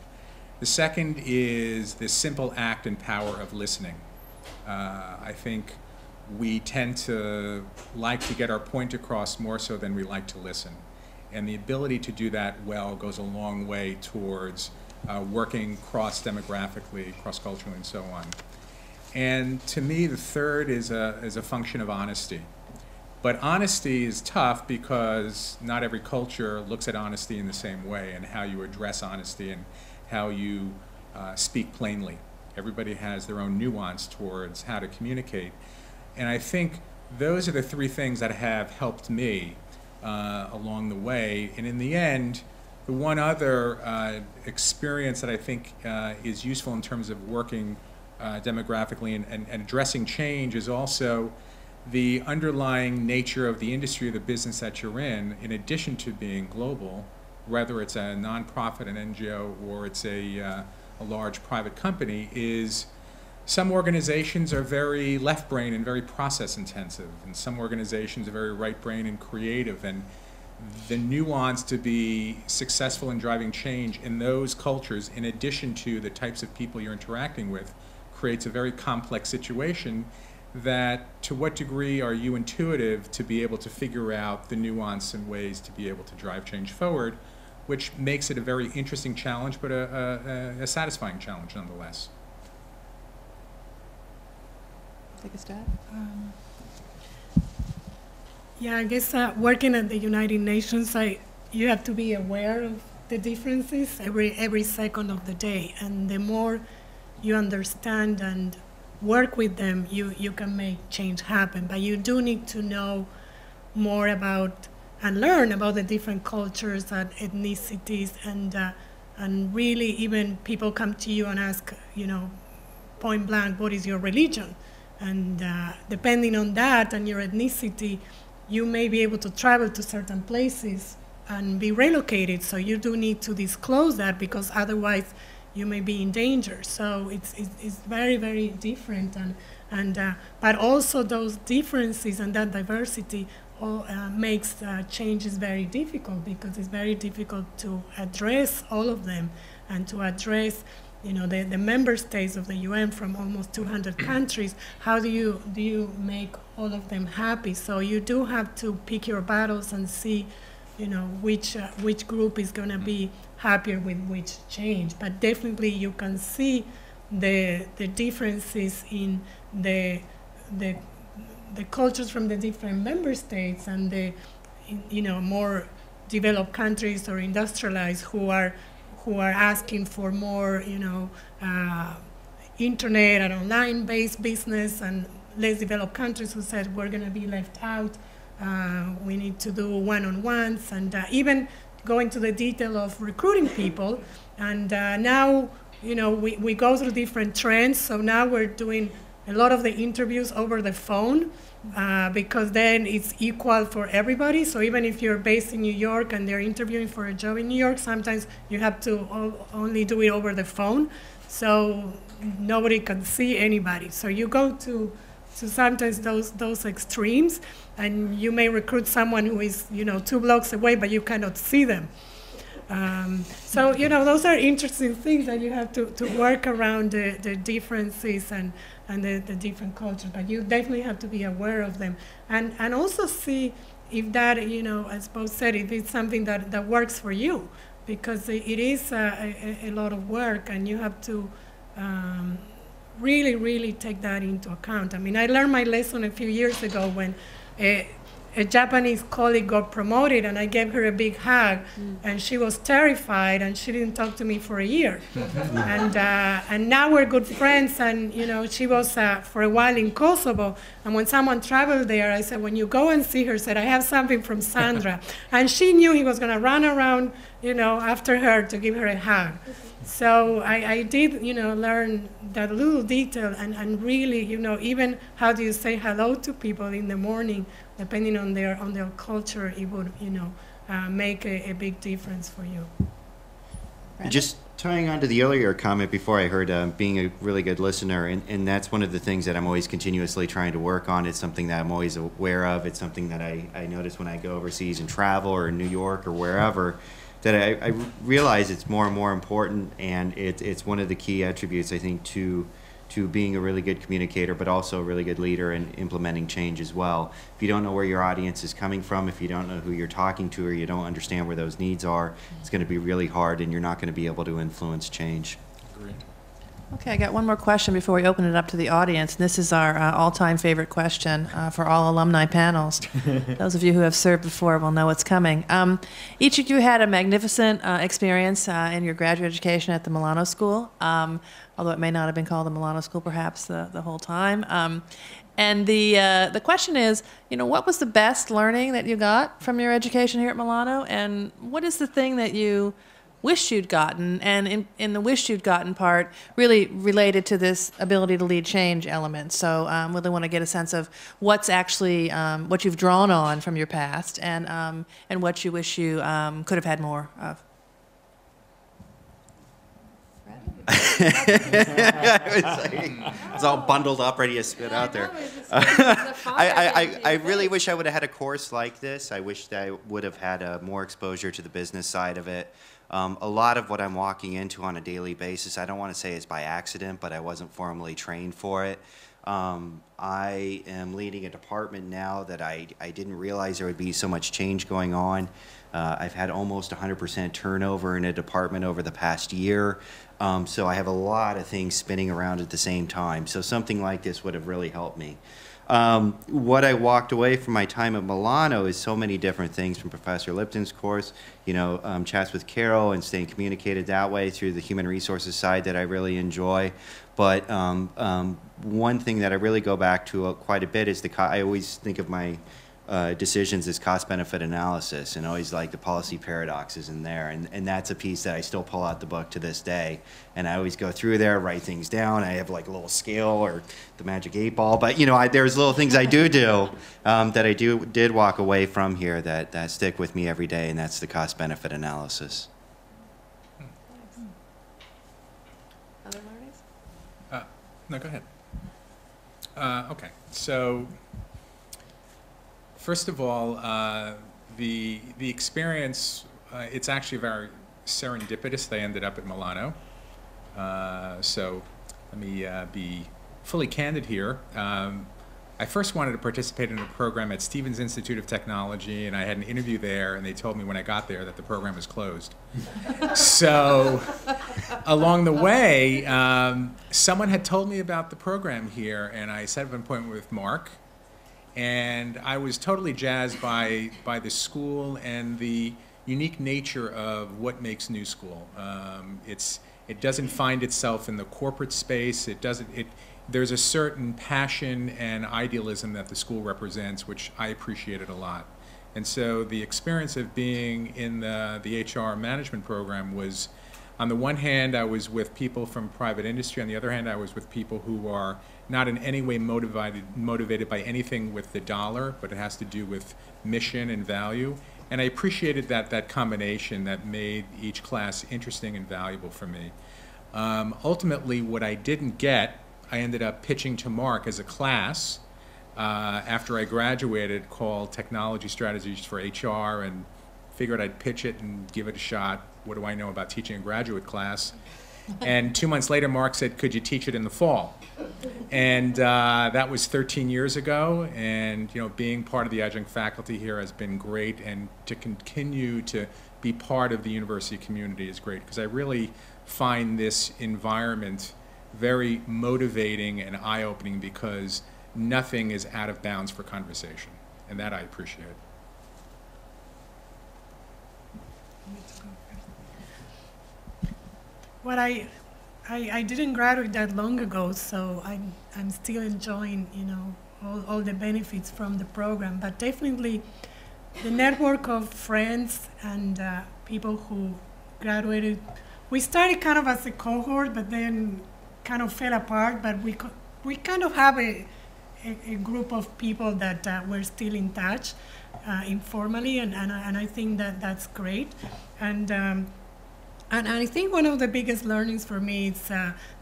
The second is the simple act and power of listening. I think we tend to like to get our point across more so than we like to listen. And the ability to do that well goes a long way towards working cross-demographically, cross-culturally, and so on. And to me, the third is a function of honesty. But honesty is tough because not every culture looks at honesty in the same way, and how you address honesty and how you speak plainly. Everybody has their own nuance towards how to communicate. And I think those are the three things that have helped me along the way. And in the end, the one other experience that I think is useful in terms of working demographically and addressing change is also the underlying nature of the industry or the business that you're in addition to being global, whether it's a nonprofit, an NGO, or it's a large private company, is some organizations are very left brain and very process intensive, and some organizations are very right brain and creative. And the nuance to be successful in driving change in those cultures, in addition to the types of people you're interacting with, creates a very complex situation. That to what degree are you intuitive to be able to figure out the nuance and ways to be able to drive change forward, which makes it a very interesting challenge, but a satisfying challenge nonetheless. Take a stab. Yeah, I guess working at the United Nations, you have to be aware of the differences every second of the day, and the more you understand and work with them, you can make change happen. But you do need to know more about and learn about the different cultures and ethnicities, and really even people come to you and ask, point blank, what is your religion? And depending on that and your ethnicity, you may be able to travel to certain places and be relocated. So you do need to disclose that, because otherwise you may be in danger. So it's very, very different, but also those differences and that diversity makes changes very difficult, because it's very difficult to address all of them and to address the member states of the UN from almost 200 countries. How do you make all of them happy? So you do have to pick your battles and see, which group is going to be happier with which change. But definitely you can see the differences in the cultures from the different member states, and the more developed countries or industrialized who are asking for more internet and online based business, and less developed countries who said we're going to be left out. We need to do one-on-ones, and even go into the detail of recruiting people. And now, you know, we go through different trends. So now we're doing a lot of the interviews over the phone because then it's equal for everybody. So even if you're based in New York and they're interviewing for a job in New York, sometimes you have to only do it over the phone. So nobody can see anybody. So you go to sometimes those extremes, and you may recruit someone who is, you know, 2 blocks away, but you cannot see them. So, you know, those are interesting things that you have to work around the differences and the different cultures, but you definitely have to be aware of them. And also see if that, you know, as both said, if it's something that works for you, because it is a lot of work, and you have to really, really take that into account. I mean, I learned my lesson a few years ago when a Japanese colleague got promoted, and I gave her a big hug, and she was terrified, and she didn't talk to me for a year. And now we're good friends, and you know, she was for a while in Kosovo, and when someone traveled there, I said, when you go and see her, said, I have something from Sandra. And she knew he was going to run around, you know, after her to give her a hug. So I did, you know, learn that little detail, and really, you know, even how do you say hello to people in the morning, depending on their culture, it would, you know, make a big difference for you. Just tying on to the earlier comment before, I heard being a really good listener, and that's one of the things that I'm always continuously trying to work on. It's something that I'm always aware of. It's something that I notice when I go overseas and travel, or in New York or wherever, that I realize it's more and more important, and it's one of the key attributes, I think, to being a really good communicator, but also a really good leader and implementing change as well. If you don't know where your audience is coming from, if you don't know who you're talking to, or you don't understand where those needs are, it's going to be really hard, and you're not going to be able to influence change. Agreed. Okay, I got one more question before we open it up to the audience. This is our all-time favorite question for all alumni panels. Those of you who have served before will know what's coming. Each of you had a magnificent experience in your graduate education at the Milano School, although it may not have been called the Milano School perhaps the whole time. And the question is, you know, what was the best learning that you got from your education here at Milano, and what is the thing that you wished you'd gotten, and in the wished you'd gotten part really related to this ability to lead change element. So really want to get a sense of what's actually what you've drawn on from your past, and what you wish you could have had more of. It's all bundled up, ready to spit out there. I really wish I would have had a course like this. I wish that I would have had more exposure to the business side of it. A lot of what I'm walking into on a daily basis, I don't want to say it's by accident, but I wasn't formally trained for it. I am leading a department now that I didn't realize there would be so much change going on. I've had almost 100% turnover in a department over the past year. So I have a lot of things spinning around at the same time. So something like this would have really helped me. What I walked away from my time at Milano is so many different things from Professor Lipton's course, you know, chats with Carol and staying communicated that way through the human resources side that I really enjoy. But one thing that I really go back to quite a bit is I always think of my decisions as cost-benefit analysis, and always like the policy paradoxes in there, and that's a piece that I still pull out the book to this day, and I always go through there, write things down. I have like a little scale or the magic 8-ball, but you know, there's little things I do that I did walk away from here that stick with me every day, and that's the cost-benefit analysis. Other learnings? No, go ahead. Okay, so first of all, the experience, it's actually very serendipitous. They ended up at Milano. So let me be fully candid here. I first wanted to participate in a program at Stevens Institute of Technology, and I had an interview there, and they told me when I got there that the program was closed. So along the way, someone had told me about the program here, and I set up an appointment with Mark, and I was totally jazzed by the school and the unique nature of what makes New School. It doesn't find itself in the corporate space. There's a certain passion and idealism that the school represents, which I appreciated a lot. And so the experience of being in the HR management program was, on the one hand, I was with people from private industry. On the other hand, I was with people who are not in any way motivated by anything with the dollar, but it has to do with mission and value. And I appreciated that combination that made each class interesting and valuable for me. Ultimately, what I didn't get, I ended up pitching to Mark as a class after I graduated, called Technology Strategies for HR, and figured I'd pitch it and give it a shot. What do I know about teaching a graduate class? And 2 months later, Mark said, could you teach it in the fall? And that was 13 years ago, and being part of the adjunct faculty here has been great, and to continue to be part of the university community is great, because I really find this environment very motivating and eye-opening, because nothing is out of bounds for conversation, and that I appreciate. Well, I didn't graduate that long ago, so I'm still enjoying, all the benefits from the program. But definitely, the network of friends and people who graduated, we started kind of as a cohort, but then kind of fell apart. But we kind of have a group of people that we're still in touch informally, and I think that's great. And I think one of the biggest learnings for me is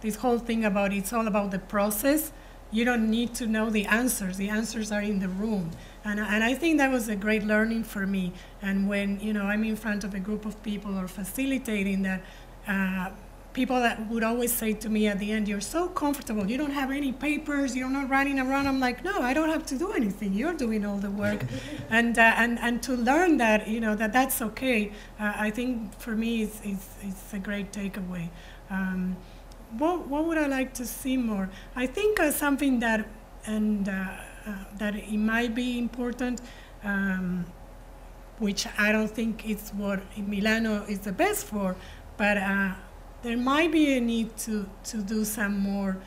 this whole thing about it's all about the process. You don't need to know the answers. The answers are in the room. And I think that was a great learning for me. And when I'm in front of a group of people or facilitating that, people that would always say to me at the end, you're so comfortable, you don't have any papers, you're not running around. I'm like, no, I don't have to do anything. You're doing all the work. and to learn that, that's okay, I think for me it's a great takeaway. What would I like to see more? I think something that it might be important, which I don't think it's what Milano is the best for, but there might be a need to do some more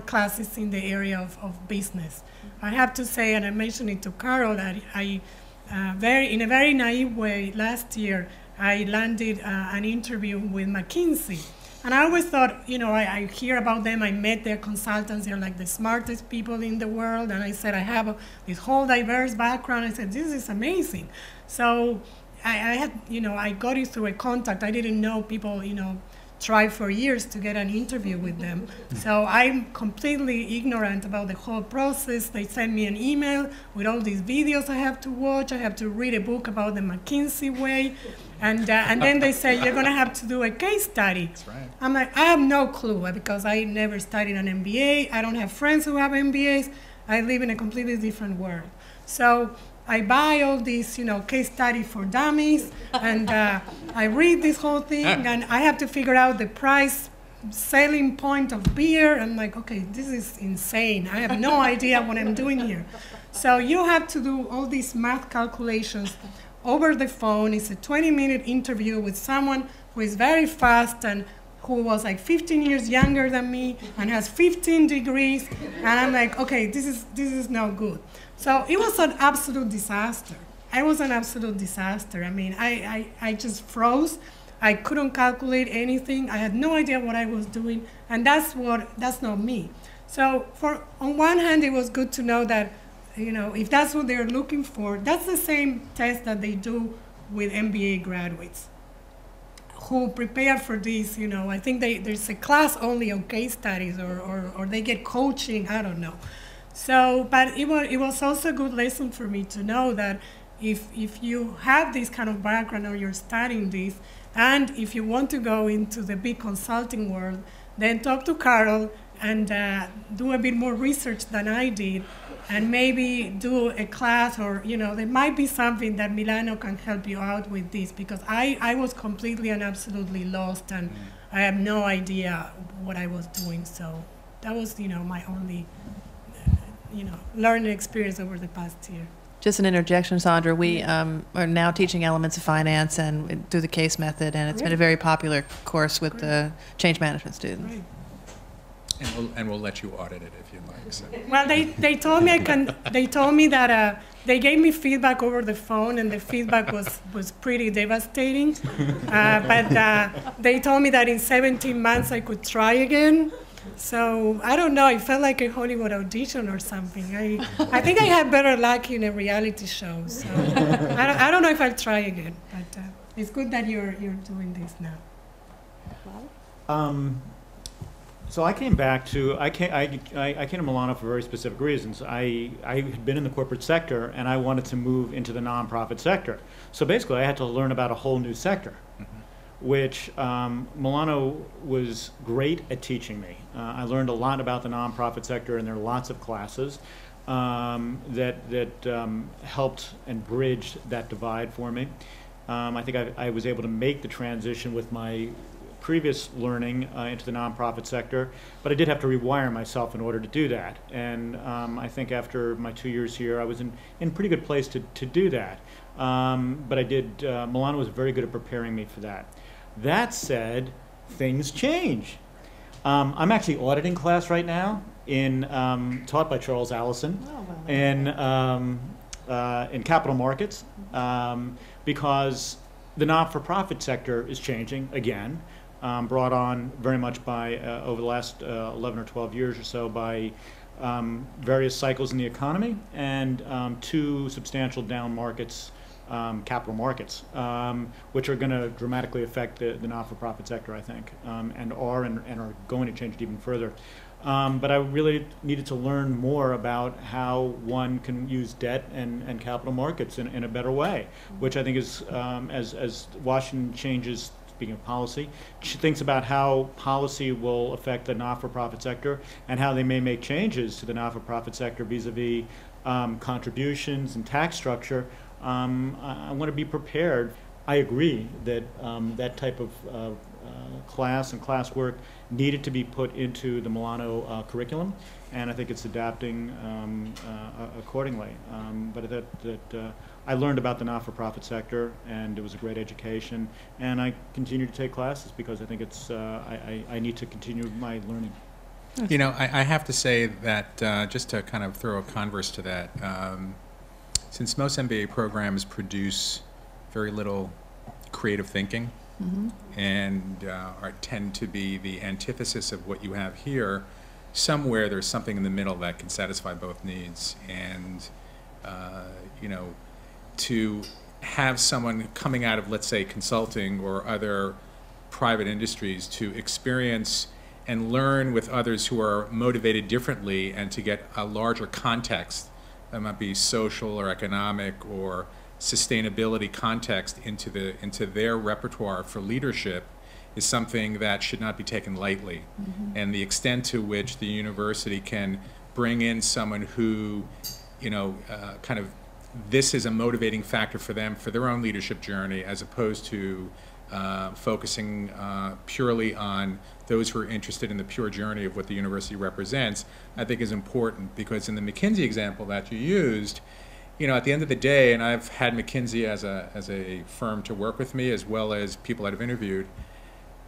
classes in the area of business. I have to say, and I mentioned it to Carol, that in a very naive way, last year I landed an interview with McKinsey. And I always thought, I hear about them, I met their consultants, they're like the smartest people in the world, and I said, I have this whole diverse background. I said, this is amazing. So I had, I got it through a contact. I didn't know people, tried for years to get an interview with them. So I'm completely ignorant about the whole process. They send me an email with all these videos I have to watch. I have to read a book about the McKinsey way. And then they say, you're going to have to do a case study. That's right. I'm like, I have no clue, because I never studied an MBA. I don't have friends who have MBAs. I live in a completely different world. So I buy all these, case study for dummies, and I read this whole thing, and I have to figure out the price selling point of beer. I'm like, okay, this is insane. I have no idea what I'm doing here. So you have to do all these math calculations over the phone. It's a 20-minute interview with someone who is very fast and who was like 15 years younger than me and has 15 degrees. And I'm like, okay, this is no good. So it was an absolute disaster. I was an absolute disaster. I mean, I just froze. I couldn't calculate anything. I had no idea what I was doing, and that's not me. So on one hand, it was good to know that, if that's what they're looking for, that's the same test that they do with MBA graduates who prepare for this. I think there's a class only on case studies, or they get coaching, I don't know. So, but it was also a good lesson for me to know that if you have this kind of background or you're studying this, and if you want to go into the big consulting world, then talk to Carol and do a bit more research than I did, and maybe do a class, or there might be something that Milano can help you out with this, because I was completely and absolutely lost, and I have no idea what I was doing. So that was my only learning experience over the past year. Just an interjection, Sandra. We are now teaching elements of finance and through the case method, and it's been a very popular course with the change management students. Right. And we'll let you audit it if you'd like. So. Well, they told me They told me that they gave me feedback over the phone, and the feedback was pretty devastating. But they told me that in 17 months I could try again. So I don't know. It felt like a Hollywood audition or something. I think I had better luck in a reality show. So I don't know if I'll try again. But it's good that you're doing this now. So I came back to I came to Milano for very specific reasons. I had been in the corporate sector and I wanted to move into the nonprofit sector. So basically, I had to learn about a whole new sector, which Milano was great at teaching me. I learned a lot about the nonprofit sector, and there are lots of classes that helped and bridged that divide for me. I think I was able to make the transition with my previous learning into the nonprofit sector, but I did have to rewire myself in order to do that. And I think after my 2 years here, I was in a pretty good place to do that. But I did, Milano was very good at preparing me for that. That said, things change. I'm actually auditing class right now taught by Charles Allison in capital markets because the not-for-profit sector is changing again. Brought on very much by, over the last 11 or 12 years or so, by various cycles in the economy and two substantial down markets, capital markets, which are going to dramatically affect the not-for-profit sector, I think, and are going to change it even further. But I really needed to learn more about how one can use debt and capital markets in a better way, which I think is, as Washington changes, speaking of policy, she thinks about how policy will affect the not-for-profit sector and how they may make changes to the not-for-profit sector vis-a-vis contributions and tax structure. I want to be prepared. I agree that that type of class and classwork needed to be put into the Milano curriculum, and I think it's adapting accordingly. But I learned about the not-for-profit sector, and it was a great education, and I continue to take classes because I think it's I need to continue my learning. You know, I have to say that just to kind of throw a converse to that, since most MBA programs produce very little creative thinking, and tend to be the antithesis of what you have here, somewhere there's something in the middle that can satisfy both needs. And you know, to have someone coming out of, let's say, consulting or other private industries to experience and learn with others who are motivated differently, and to get a larger context that might be social or economic or sustainability context into their repertoire for leadership is something that should not be taken lightly. And the extent to which the university can bring in someone who, you know, kind of, this is a motivating factor for them for their own leadership journey, as opposed to focusing purely on those who are interested in the pure journey of what the university represents, I think is important. Because in the McKinsey example that you used, you know, at the end of the day, and I've had McKinsey as a firm to work with me, as well as people that I've interviewed,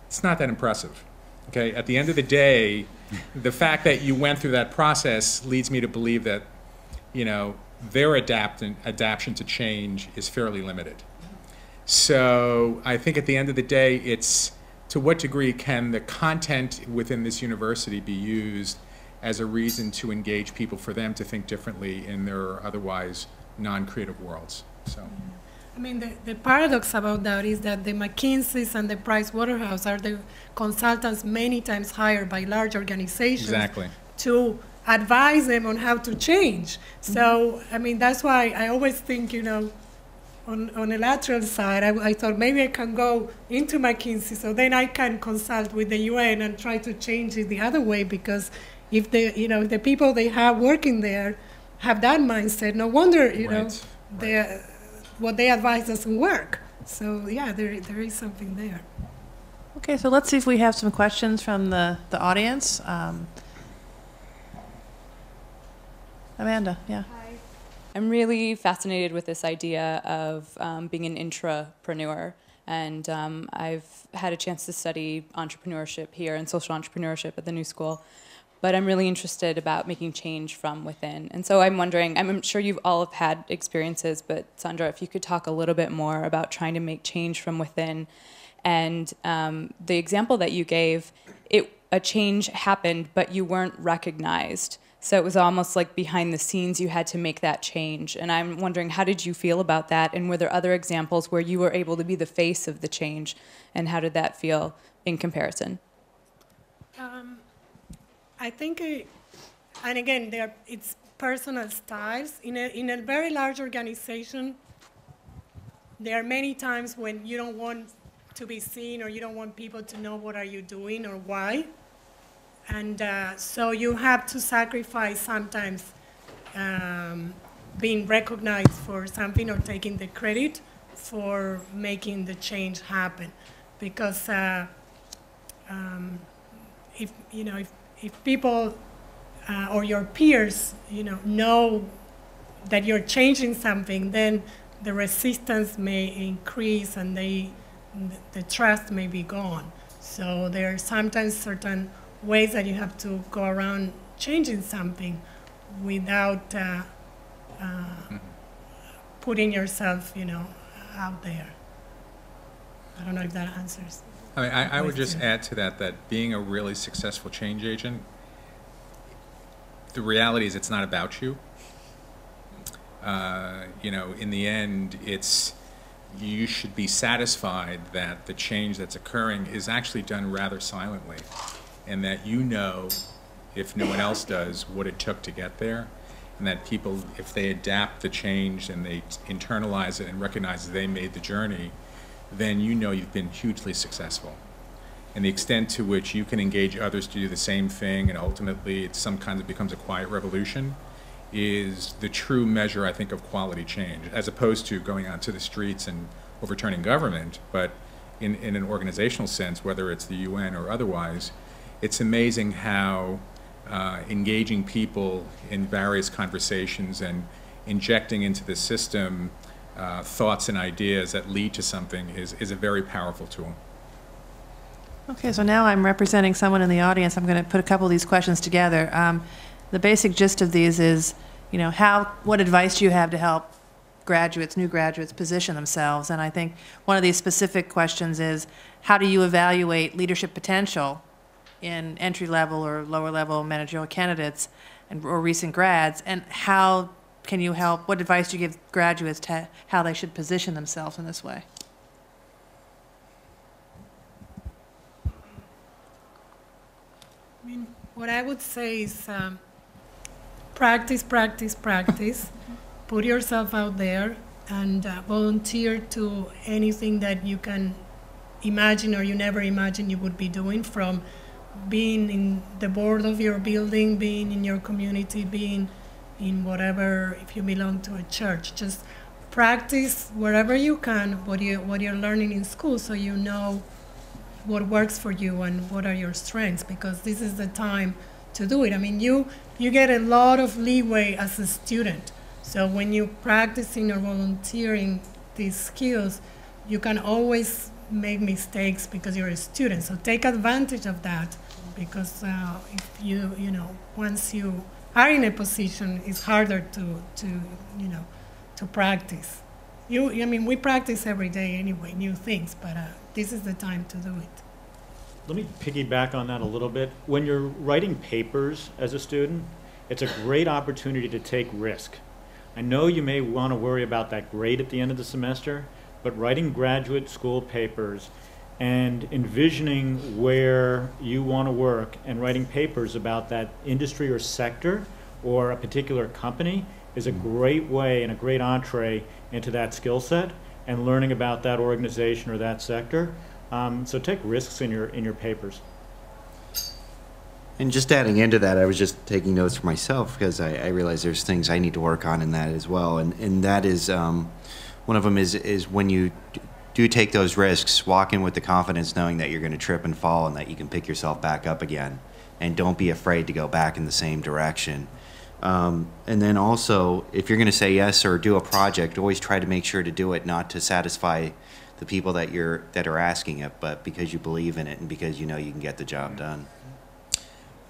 it's not that impressive. Okay, at the end of the day, the fact that you went through that process leads me to believe that, you know, their adaptation to change is fairly limited. So I think at the end of the day, it's to what degree can the content within this university be used as a reason to engage people, for them to think differently in their otherwise non-creative worlds. So, I mean, the paradox about that is that the McKinseys and the Price Waterhouse are the consultants many times hired by large organizations to advise them on how to change. So, I mean, that's why I always think, you know, on a lateral side, I thought maybe I can go into McKinsey, so then I can consult with the UN and try to change it the other way, because if the people they have working there have that mindset, no wonder, you know, what they advise doesn't work. So yeah, there is something there. Okay, so let's see if we have some questions from the audience. Amanda, yeah. Hi. I'm really fascinated with this idea of being an intrapreneur, and I've had a chance to study entrepreneurship here and social entrepreneurship at the New School. but I'm really interested about making change from within. And so I'm wondering, I'm sure you've all have had experiences, but Sandra, if you could talk a little bit more about trying to make change from within. And the example that you gave, a change happened, but you weren't recognized. So it was almost like behind the scenes you had to make that change. And I'm wondering, how did you feel about that? And were there other examples where you were able to be the face of the change? And how did that feel in comparison? I think, and again, it's personal styles. In a very large organization, there are many times when you don't want to be seen, or you don't want people to know what are you doing or why. And so you have to sacrifice sometimes being recognized for something or taking the credit for making the change happen. Because if people or your peers know that you're changing something, then the resistance may increase and the trust may be gone. So there are sometimes certain ways that you have to go around changing something without putting yourself, out there. I don't know if that answers. I mean, I would just add to that being a really successful change agent, the reality is it's not about you. In the end, you should be satisfied that the change that's occurring is actually done rather silently, and that if no one else does, what it took to get there, and that people, if they adapt the change and they internalize it and recognize that they made the journey, then you've been hugely successful. And the extent to which you can engage others to do the same thing, and ultimately it becomes a quiet revolution, is the true measure, I think, of quality change, as opposed to going out to the streets and overturning government. But in an organizational sense, whether it's the UN or otherwise, it's amazing how engaging people in various conversations and injecting into the system thoughts and ideas that lead to something is a very powerful tool. Okay, so now I'm representing someone in the audience. I'm going to put a couple of these questions together. The basic gist of these is, what advice do you have to help new graduates position themselves? And I think one of these specific questions is, how do you evaluate leadership potential in entry-level or lower-level managerial candidates or recent grads? And how can you help, what advice do you give graduates to how they should position themselves in this way? What I would say is practice, practice, practice. Put yourself out there and volunteer to anything that you can imagine or you never imagined you would be doing, from being in the board of your building, being in your community, being in whatever, if you belong to a church. Just practice wherever you can what you're learning in school, so you know what works for you and what are your strengths, because this is the time to do it. I mean, you get a lot of leeway as a student. So when you're practicing or volunteering these skills, you can always make mistakes because you're a student. So take advantage of that, because if once you are in a position, it's harder to practice. We practice every day anyway, new things, but this is the time to do it. Let me piggyback on that a little bit. When you're writing papers as a student, it's a great opportunity to take risk. I know you may want to worry about that grade at the end of the semester, but writing graduate school papers and envisioning where you want to work and writing papers about that industry or sector or a particular company is a great way and a great entree into that skill set and learning about that organization or that sector. So take risks in your papers. And just adding into that, I was just taking notes for myself because I realize there's things I need to work on in that as well. And that is, one of them is when you do take those risks, walk in with the confidence knowing that you're going to trip and fall and that you can pick yourself back up again. And don't be afraid to go back in the same direction. And then also, if you're going to say yes or do a project, always try to make sure to do it not to satisfy the people that are asking it, but because you believe in it and because you know you can get the job done.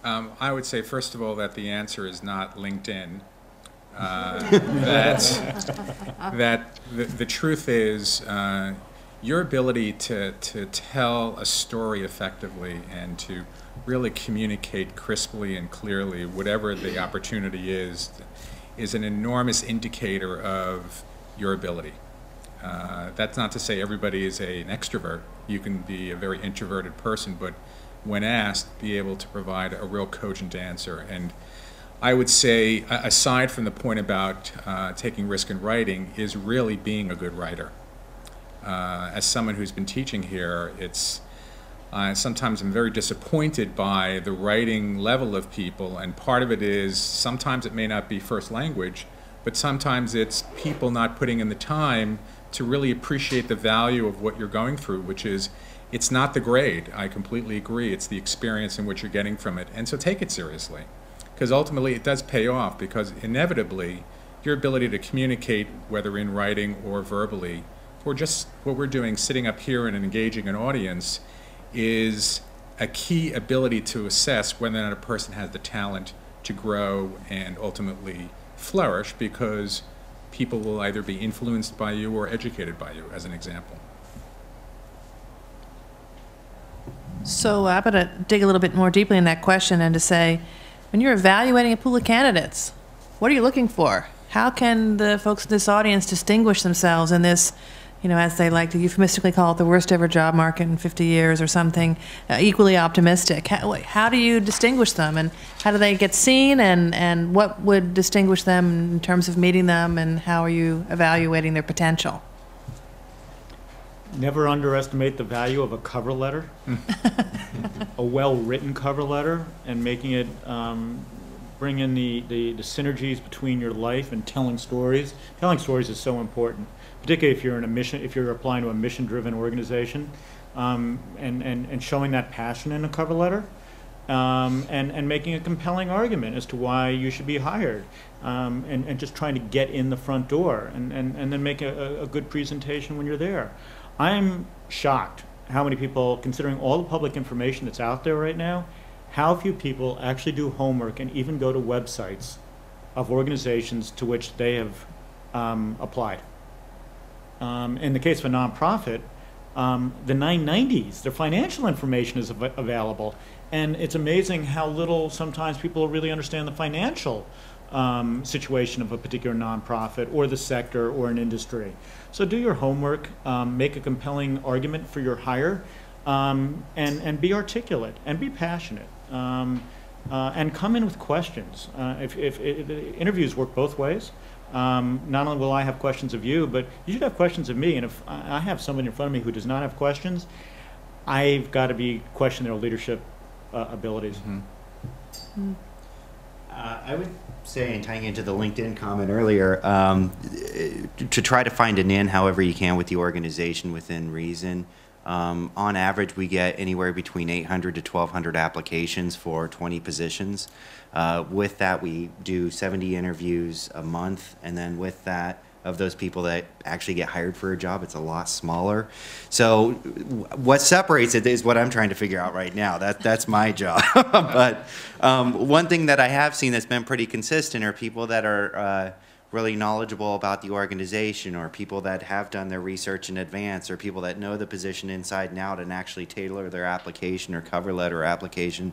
I would say, first of all, that the answer is not LinkedIn. That the truth is your ability to tell a story effectively and to really communicate crisply and clearly, whatever the opportunity is an enormous indicator of your ability. That's not to say everybody is an extrovert. You can be a very introverted person, but when asked, be able to provide a real cogent answer. And I would say, aside from the point about taking risk in writing, is really being a good writer. As someone who's been teaching here, it's sometimes I'm very disappointed by the writing level of people, and part of it is sometimes it may not be first language, but sometimes it's people not putting in the time to really appreciate the value of what you're going through, which is, it's not the grade. I completely agree. It's the experience and what you're getting from it. And so take it seriously, because ultimately it does pay off, because inevitably your ability to communicate, whether in writing or verbally, or just what we're doing, sitting up here and engaging an audience, is a key ability to assess whether or not a person has the talent to grow and ultimately flourish, because people will either be influenced by you or educated by you, as an example. So I'm going to dig a little bit more deeply in that question and to say, when you're evaluating a pool of candidates, what are you looking for? How can the folks in this audience distinguish themselves in this, as they like to euphemistically call it, the worst ever job market in 50 years or something, equally optimistic? How do you distinguish them, and how do they get seen, and what would distinguish them in terms of meeting them, and how are you evaluating their potential? Never underestimate the value of a cover letter, a well-written cover letter, and making it bring in the synergies between your life and telling stories. Telling stories is so important, particularly if you're applying to a mission-driven organization, and showing that passion in a cover letter, and making a compelling argument as to why you should be hired, and just trying to get in the front door, and then make a good presentation when you're there. I'm shocked how many people, considering all the public information that's out there right now, how few people actually do homework and even go to websites of organizations to which they have applied. In the case of a nonprofit, the 990s, their financial information is available, and it's amazing how little sometimes people really understand the financial situation of a particular nonprofit or the sector or an industry. So do your homework, make a compelling argument for your hire, and be articulate and be passionate, and come in with questions. If interviews work both ways, not only will I have questions of you, but you should have questions of me. And if I have somebody in front of me who does not have questions, I've got to be questioning their leadership abilities. Mm-hmm. I would say, and tying into the LinkedIn comment earlier, to try to find an in however you can with the organization within reason. On average, we get anywhere between 800 to 1,200 applications for 20 positions. With that, we do 70 interviews a month, and then with that, of those people that actually get hired for a job, it's a lot smaller. So what separates it is what I'm trying to figure out right now. That's my job. But one thing that I have seen that's been pretty consistent are people that are really knowledgeable about the organization, or people that have done their research in advance, or people that know the position inside and out and actually tailor their application or cover letter application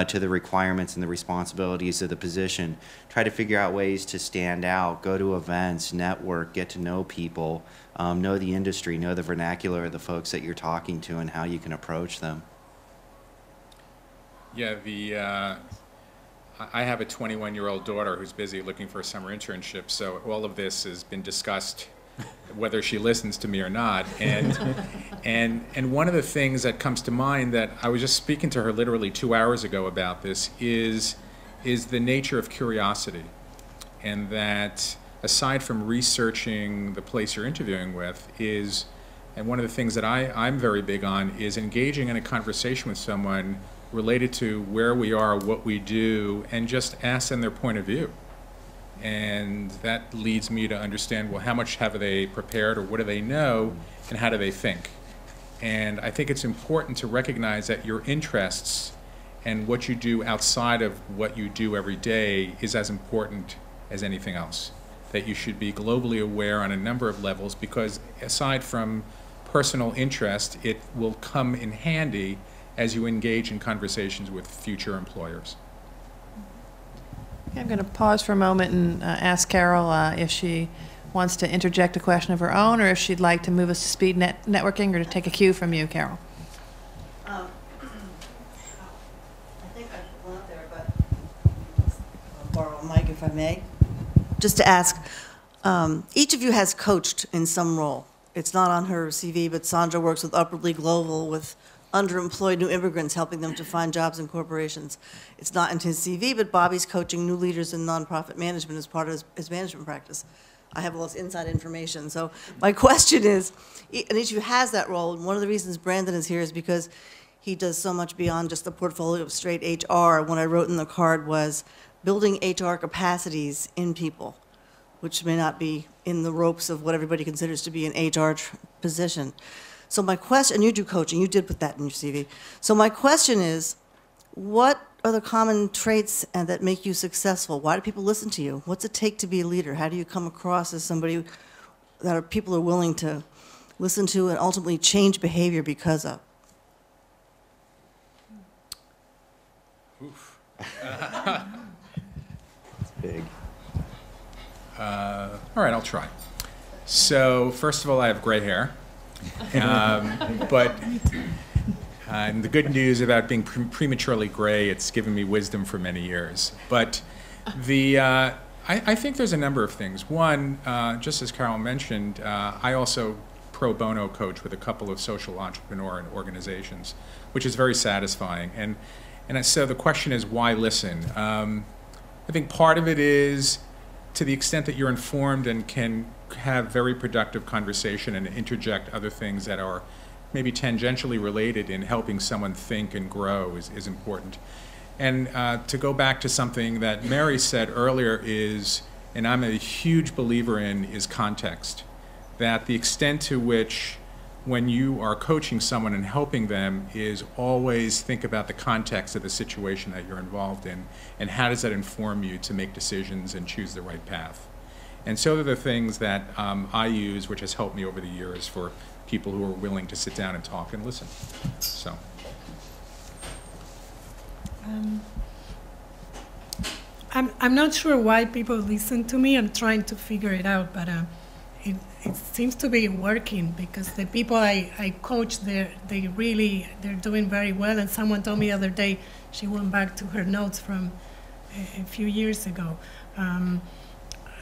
to the requirements and the responsibilities of the position. Try to figure out ways to stand out, go to events, network, get to know people, know the industry, know the vernacular of the folks that you're talking to and how you can approach them. Yeah, I have a 21-year-old daughter who's busy looking for a summer internship, so all of this has been discussed, whether she listens to me or not. And one of the things that comes to mind, that I was just speaking to her literally 2 hours ago about this, is the nature of curiosity. And that aside from researching the place you're interviewing with, and one of the things that I'm very big on, is engaging in a conversation with someone related to where we are, what we do, and just ask them their point of view. And that leads me to understand, well, how much have they prepared, or what do they know, and how do they think? And I think it's important to recognize that your interests and what you do outside of what you do every day is as important as anything else. That you should be globally aware on a number of levels, because aside from personal interest, it will come in handy as you engage in conversations with future employers. Okay, I'm going to pause for a moment and ask Carol if she wants to interject a question of her own, or if she'd like to move us to speed networking, or to take a cue from you, Carol. I think I should go out there, but I'll borrow a mic if I may. Just to ask, each of you has coached in some role. It's not on her CV, but Sandra works with Upwardly Global with underemployed new immigrants, helping them to find jobs in corporations. It's not in his CV, but Bobby's coaching new leaders in nonprofit management as part of his management practice. I have all this inside information. So my question is, and each of you has that role, and one of the reasons Brandon is here is because he does so much beyond just the portfolio of straight HR. What I wrote in the card was building HR capacities in people, which may not be in the ropes of what everybody considers to be an HR position. So my question, and you do coaching, you did put that in your CV. So my question is, what are the common traits that make you successful? Why do people listen to you? What's it take to be a leader? How do you come across as somebody that people are willing to listen to and ultimately change behavior because of? Oof. It's big. All right, I'll try. So first of all, I have gray hair. But and the good news about being prematurely gray, it's given me wisdom for many years. But I think there's a number of things. One, just as Carol mentioned, I also pro bono coach with a couple of social entrepreneur organizations, which is very satisfying. And so the question is, why listen? I think part of it is to the extent that you're informed and can have very productive conversation and interject other things that are maybe tangentially related in helping someone think and grow is important. And to go back to something that Mary said earlier is, and I'm a huge believer in, is context. That the extent to which when you are coaching someone and helping them is always think about the context of the situation that you're involved in, and how does that inform you to make decisions and choose the right path. And so are the things that I use, which has helped me over the years for people who are willing to sit down and talk and listen. So. I'm not sure why people listen to me. I'm trying to figure it out, but it seems to be working because the people I coach, they're doing very well. And someone told me the other day, she went back to her notes from a few years ago.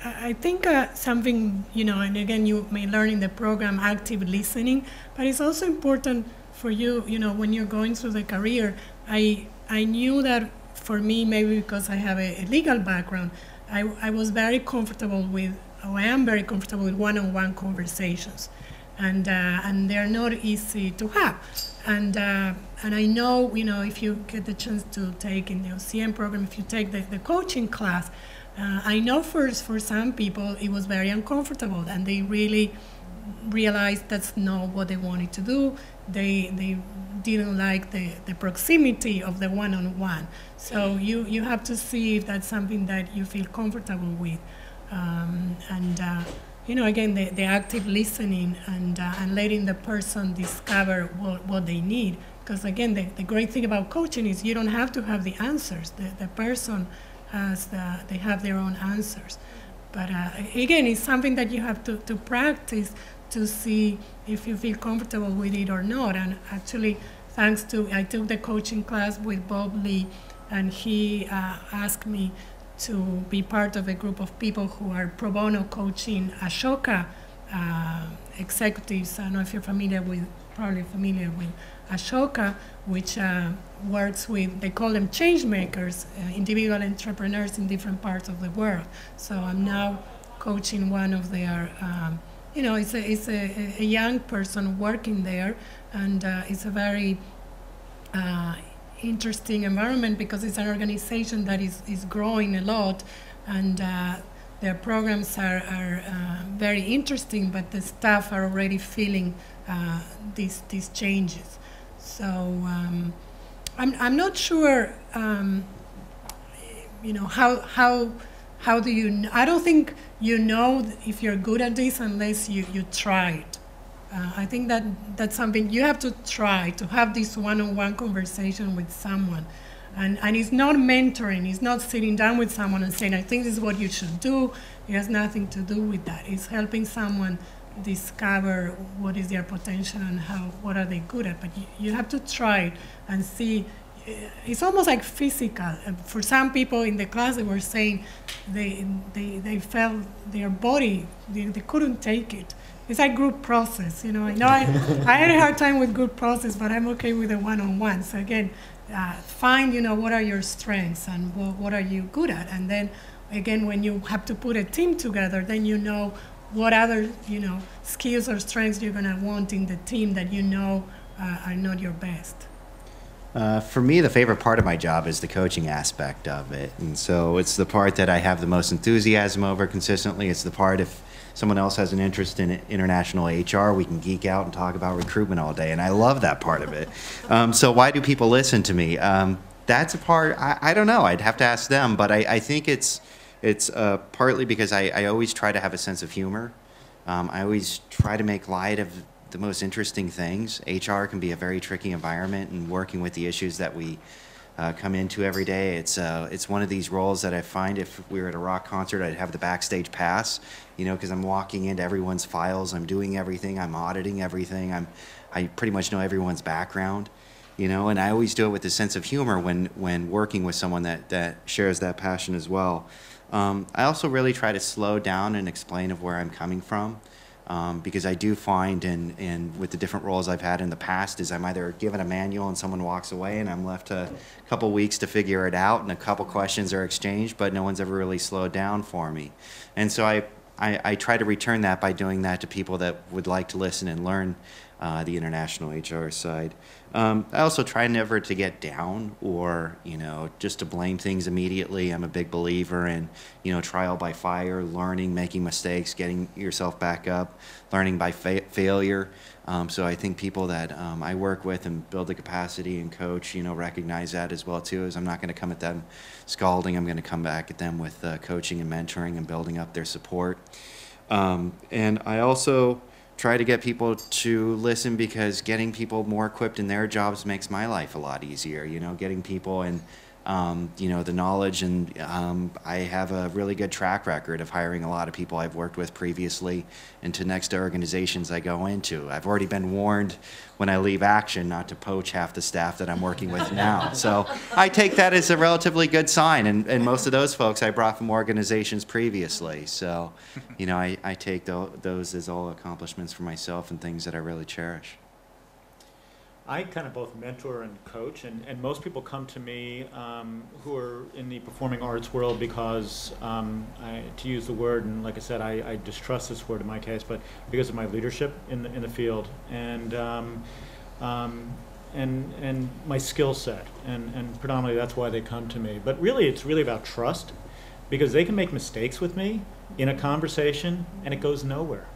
I think something, and again, you may learn in the program active listening, but it's also important for you, when you're going through the career. I knew that for me, maybe because I have a legal background, I was very comfortable with, or I am very comfortable with one-on-one conversations, and they're not easy to have. And I know, if you get the chance to take in the OCM program, if you take the coaching class, I know for some people it was very uncomfortable, and they really realized that's not what they wanted to do. They didn't like the proximity of the one-on-one. So you have to see if that's something that you feel comfortable with. Again, the active listening and letting the person discover what they need. Because again, the great thing about coaching is you don't have to have the answers. The person they have their own answers. But again, it's something that you have to practice to see if you feel comfortable with it or not. And actually, I took the coaching class with Bob Lee, and he asked me to be part of a group of people who are pro bono coaching Ashoka executives. I don't know if you're probably familiar with Ashoka, which works with, they call them change makers, individual entrepreneurs in different parts of the world. So I'm now coaching one of their, it's a young person working there, and it's a very interesting environment because it's an organization that is growing a lot, and their programs are very interesting, but the staff are already feeling these changes. So I'm not sure, how do you, I don't think you know if you're good at this unless you try it. I think that's something you have to try, to have this one-on-one conversation with someone. And it's not mentoring, it's not sitting down with someone and saying, I think this is what you should do. It has nothing to do with that. It's helping someone discover what is their potential and what are they good at. But you have to try it and see. It's almost like physical. For some people in the class, they were saying they felt their body, they couldn't take it. It's like group process, I know I had a hard time with group process, but I'm okay with the one-on-one. So again, find, what are your strengths and what are you good at. And then again, when you have to put a team together, then you know what other, skills or strengths you're gonna want in the team that are not your best. For me, the favorite part of my job is the coaching aspect of it. And so it's the part that I have the most enthusiasm over consistently. It's the part, if someone else has an interest in international HR, we can geek out and talk about recruitment all day. And I love that part of it. So why do people listen to me? That's a part, I don't know. I'd have to ask them. But I think it's partly because I always try to have a sense of humor. I always try to make light of the most interesting things. HR can be a very tricky environment, and working with the issues that we come into every day, it's one of these roles that I find if we were at a rock concert, I'd have the backstage pass, because I'm walking into everyone's files, I'm doing everything, I'm auditing everything, I pretty much know everyone's background, and I always do it with a sense of humor when working with someone that shares that passion as well. I also really try to slow down and explain of where I'm coming from. Because I do find in with the different roles I've had in the past is I'm either given a manual and someone walks away and I'm left a couple weeks to figure it out and a couple questions are exchanged, but no one's ever really slowed down for me. And so I try to return that by doing that to people that would like to listen and learn the international HR side. I also try never to get down or, just to blame things immediately. I'm a big believer in, trial by fire, learning, making mistakes, getting yourself back up, learning by failure. So I think people that I work with and build the capacity and coach, recognize that as well too, is I'm not going to come at them scalding. I'm going to come back at them with coaching and mentoring and building up their support. And I also try to get people to listen because getting people more equipped in their jobs makes my life a lot easier. Getting people and the knowledge, and I have a really good track record of hiring a lot of people I've worked with previously into next organizations I go into. I've already been warned when I leave Action not to poach half the staff that I'm working with now. So I take that as a relatively good sign, and most of those folks I brought from organizations previously. So, I take those as all accomplishments for myself and things that I really cherish. I kind of both mentor and coach, and most people come to me who are in the performing arts world because, to use the word, and like I said, I distrust this word in my case, but because of my leadership in the field and my skill set, and predominantly that's why they come to me. But really, it's really about trust, because they can make mistakes with me in a conversation, and it goes nowhere.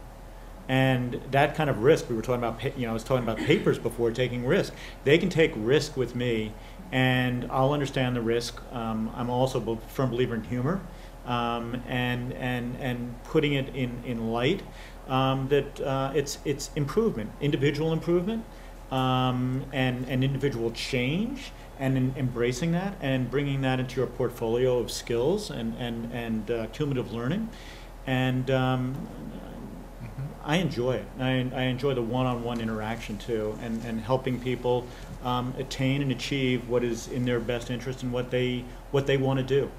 And that kind of risk, we were talking about, I was talking about papers before, taking risk. They can take risk with me, and I'll understand the risk. I'm also a firm believer in humor, and putting it in light, that it's improvement, individual improvement, and individual change, and embracing that and bringing that into your portfolio of skills and cumulative learning. And I enjoy it. I enjoy the one-on-one interaction too, and helping people attain and achieve what is in their best interest and what they want to do.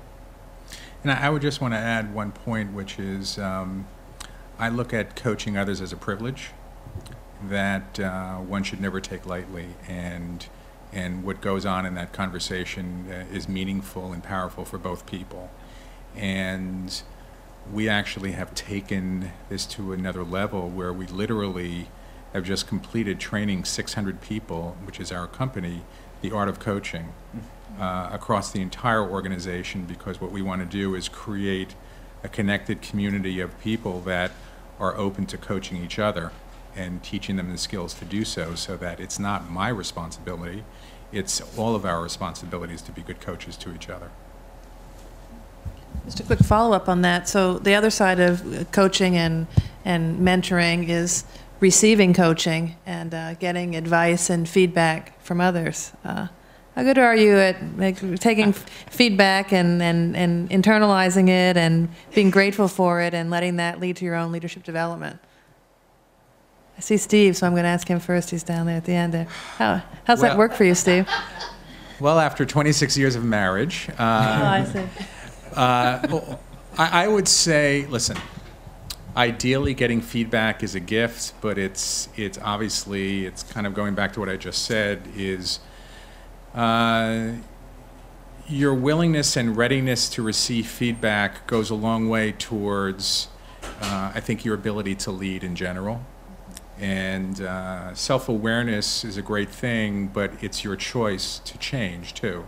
And I would just want to add one point, which is I look at coaching others as a privilege that one should never take lightly, and what goes on in that conversation is meaningful and powerful for both people. And we actually have taken this to another level where we literally have just completed training 600 people, which is our company, the art of coaching, across the entire organization, because what we want to do is create a connected community of people that are open to coaching each other and teaching them the skills to do so, so that it's not my responsibility, it's all of our responsibilities to be good coaches to each other. Just a quick follow-up on that. So the other side of coaching and mentoring is receiving coaching and getting advice and feedback from others. How good are you at taking feedback and internalizing it and being grateful for it and letting that lead to your own leadership development? I see Steve, so I'm going to ask him first. He's down there at the end there. How's that work for you, Steve? Well, after 26 years of marriage, I see. I would say, listen, ideally getting feedback is a gift, but it's obviously, it's kind of going back to what I just said, is your willingness and readiness to receive feedback goes a long way towards, I think, your ability to lead in general. And self-awareness is a great thing, but it's your choice to change, too.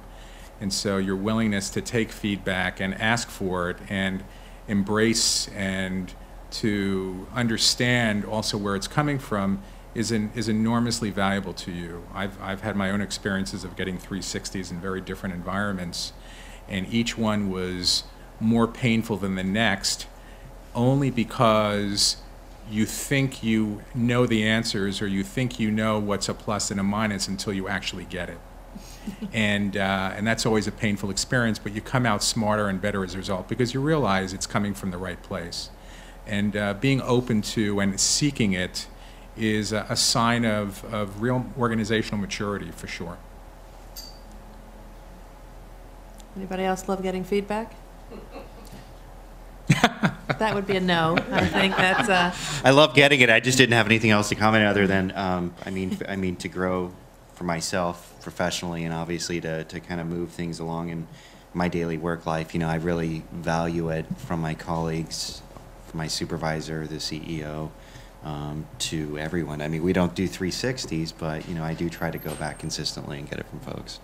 And so your willingness to take feedback and ask for it and embrace and to understand also where it's coming from is enormously valuable to you. I've had my own experiences of getting 360s in very different environments, and each one was more painful than the next, only because you think you know the answers or you think you know what's a plus and a minus until you actually get it. And that's always a painful experience, but you come out smarter and better as a result because you realize it's coming from the right place. And being open to and seeking it is a sign of real organizational maturity, for sure. Anybody else love getting feedback? That would be a no. I think that's. I love getting it. I just didn't have anything else to comment other than, I mean, to grow for myself professionally and obviously to kind of move things along in my daily work life. You know, I really value it from my colleagues, from my supervisor, the CEO, to everyone. I mean, we don't do 360s, but, you know, I do try to go back consistently and get it from folks.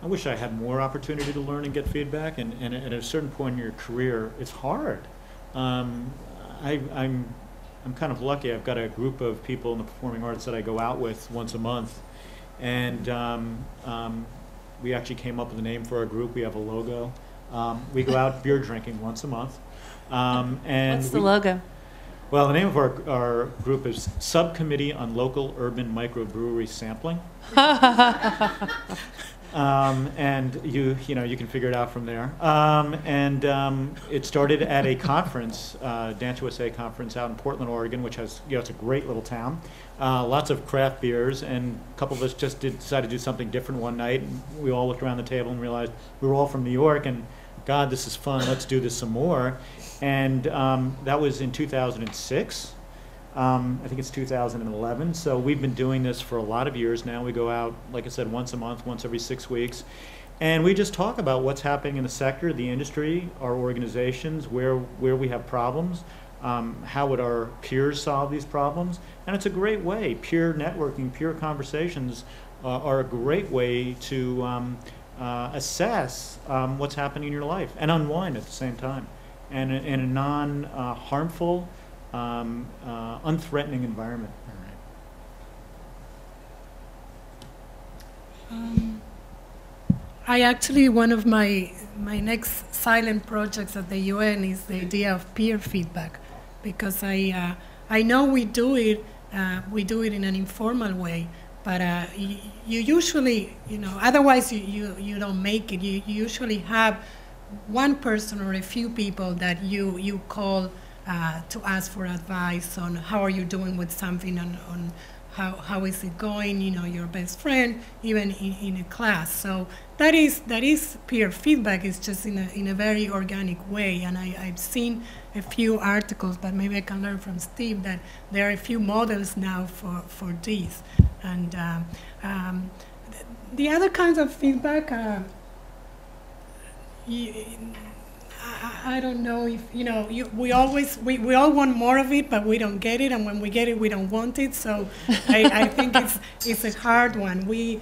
I wish I had more opportunity to learn and get feedback, and at a certain point in your career, it's hard. I'm kind of lucky. I've got a group of people in the performing arts that I go out with once a month, and we actually came up with a name for our group. We have a logo. We go out beer drinking once a month. And What's the logo? Well, the name of our group is Subcommittee on Local Urban Microbrewery Sampling. And you can figure it out from there. It started at a conference, Dance USA conference out in Portland, Oregon, which has, it's a great little town. Lots of craft beers, and a couple of us just decided to do something different one night. And we all looked around the table and realized we were all from New York, and God, this is fun. Let's do this some more. And that was in 2006. I think it's 2011. So we've been doing this for a lot of years now. We go out, like I said, once a month, once every 6 weeks. And we just talk about what's happening in the sector, the industry, our organizations, where we have problems, how would our peers solve these problems. And it's a great way. Peer networking, peer conversations are a great way to assess what's happening in your life and unwind at the same time. And in a non-harmful, unthreatening environment. I actually, one of my next silent projects at the UN is the idea of peer feedback, because I know we do it in an informal way, but you usually, otherwise you don't make it. You usually have one person or a few people that you call to ask for advice on how are you doing with something, on how is it going, your best friend, even in a class. So that is peer feedback. It's just in a very organic way. And I've seen a few articles, but maybe I can learn from Steve that there are a few models now for this. And the other kinds of feedback, I don't know if, we all want more of it, but we don't get it, and when we get it, we don't want it. So I think it's a hard one. We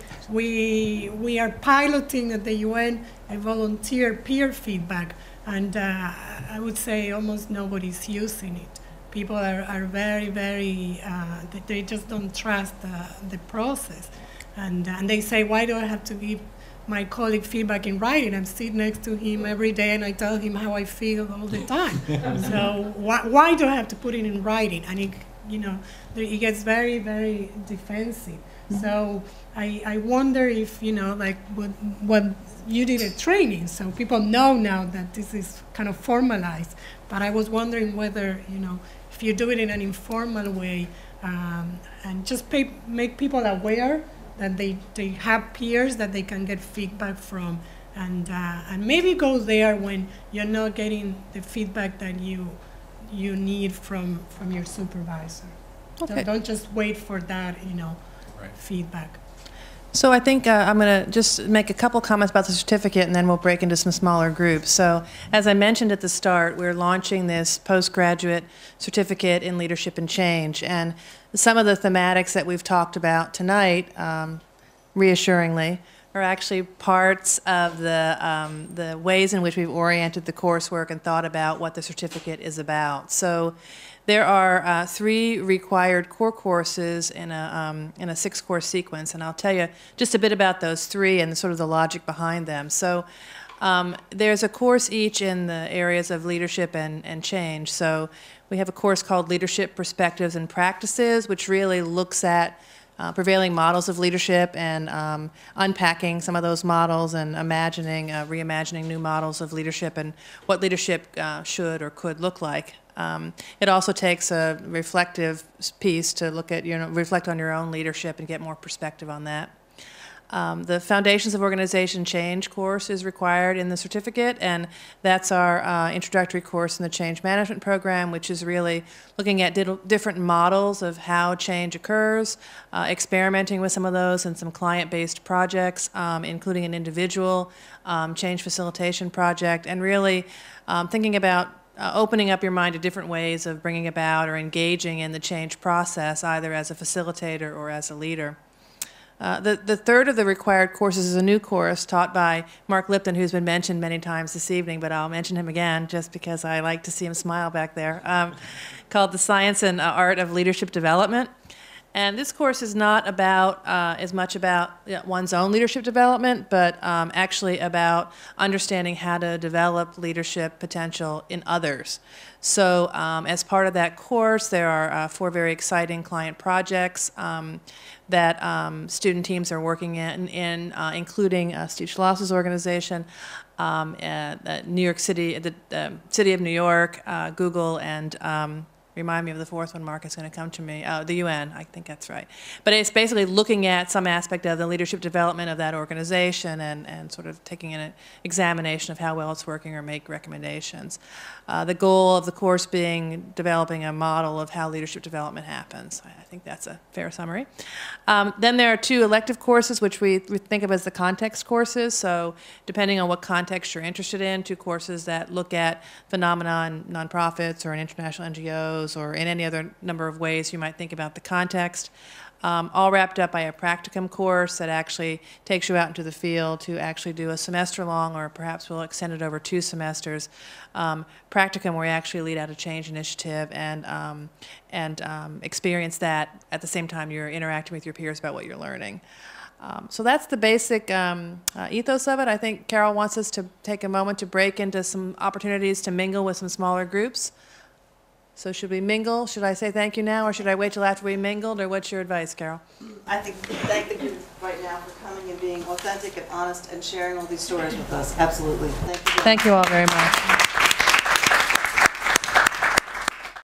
are piloting at the UN a volunteer peer feedback, and I would say almost nobody's using it. People are very, very, they just don't trust the process. And they say, why do I have to give my colleague feedback in writing? I'm sitting next to him every day and I tell him how I feel all the time. So why do I have to put it in writing? And it gets very, very defensive. So I wonder if, like what you did at training, so people know now that this is kind of formalized. But I was wondering whether, if you do it in an informal way and just make people aware that they have peers that they can get feedback from, and maybe go there when you're not getting the feedback that you need from your supervisor. Okay. Don't just wait for that, feedback. So I think I'm going to just make a couple comments about the certificate, and then we'll break into some smaller groups. So as I mentioned at the start, we're launching this postgraduate certificate in leadership and change. And some of the thematics that we've talked about tonight, reassuringly, are actually parts of the ways in which we've oriented the coursework and thought about what the certificate is about. So there are 3 required core courses in a 6-course sequence, and I'll tell you just a bit about those 3 and sort of the logic behind them. So there's a course each in the areas of leadership and change. So we have a course called Leadership Perspectives and Practices, which really looks at prevailing models of leadership and unpacking some of those models and reimagining new models of leadership and what leadership should or could look like. It also takes a reflective piece to look at, reflect on your own leadership and get more perspective on that. The Foundations of Organization Change course is required in the certificate, and that's our introductory course in the change management program, which is really looking at different models of how change occurs, experimenting with some of those and some client-based projects, including an individual change facilitation project, and really thinking about opening up your mind to different ways of bringing about or engaging in the change process, either as a facilitator or as a leader. The third of the required courses is a new course taught by Mark Lipton, who's been mentioned many times this evening, but I'll mention him again just because I like to see him smile back there, called The Science and Art of Leadership Development. And this course is not about as much about one's own leadership development, but actually about understanding how to develop leadership potential in others. So as part of that course, there are 4 very exciting client projects that student teams are working in including Steve Schloss's organization, New York City, the City of New York, Google, and remind me of the 4th one, Mark, is going to come to me. The UN, I think that's right. But it's basically looking at some aspect of the leadership development of that organization and sort of taking an examination of how well it's working or make recommendations. The goal of the course being developing a model of how leadership development happens. I think that's a fair summary. Then there are 2 elective courses, which we think of as the context courses. So depending on what context you're interested in, 2 courses that look at phenomena in nonprofits or in international NGOs or in any other number of ways you might think about the context. All wrapped up by a practicum course that actually takes you out into the field to actually do a semester long, or perhaps we'll extend it over 2 semesters. Practicum where you actually lead out a change initiative and experience that at the same time you're interacting with your peers about what you're learning. So that's the basic ethos of it. I think Carol wants us to take a moment to break into some opportunities to mingle with some smaller groups. So should we mingle? Should I say thank you now, or should I wait till after we mingled, or what's your advice, Carol? I think thank the group right now for coming and being authentic and honest and sharing all these stories with us. Absolutely. Thank you. Thank you all very much.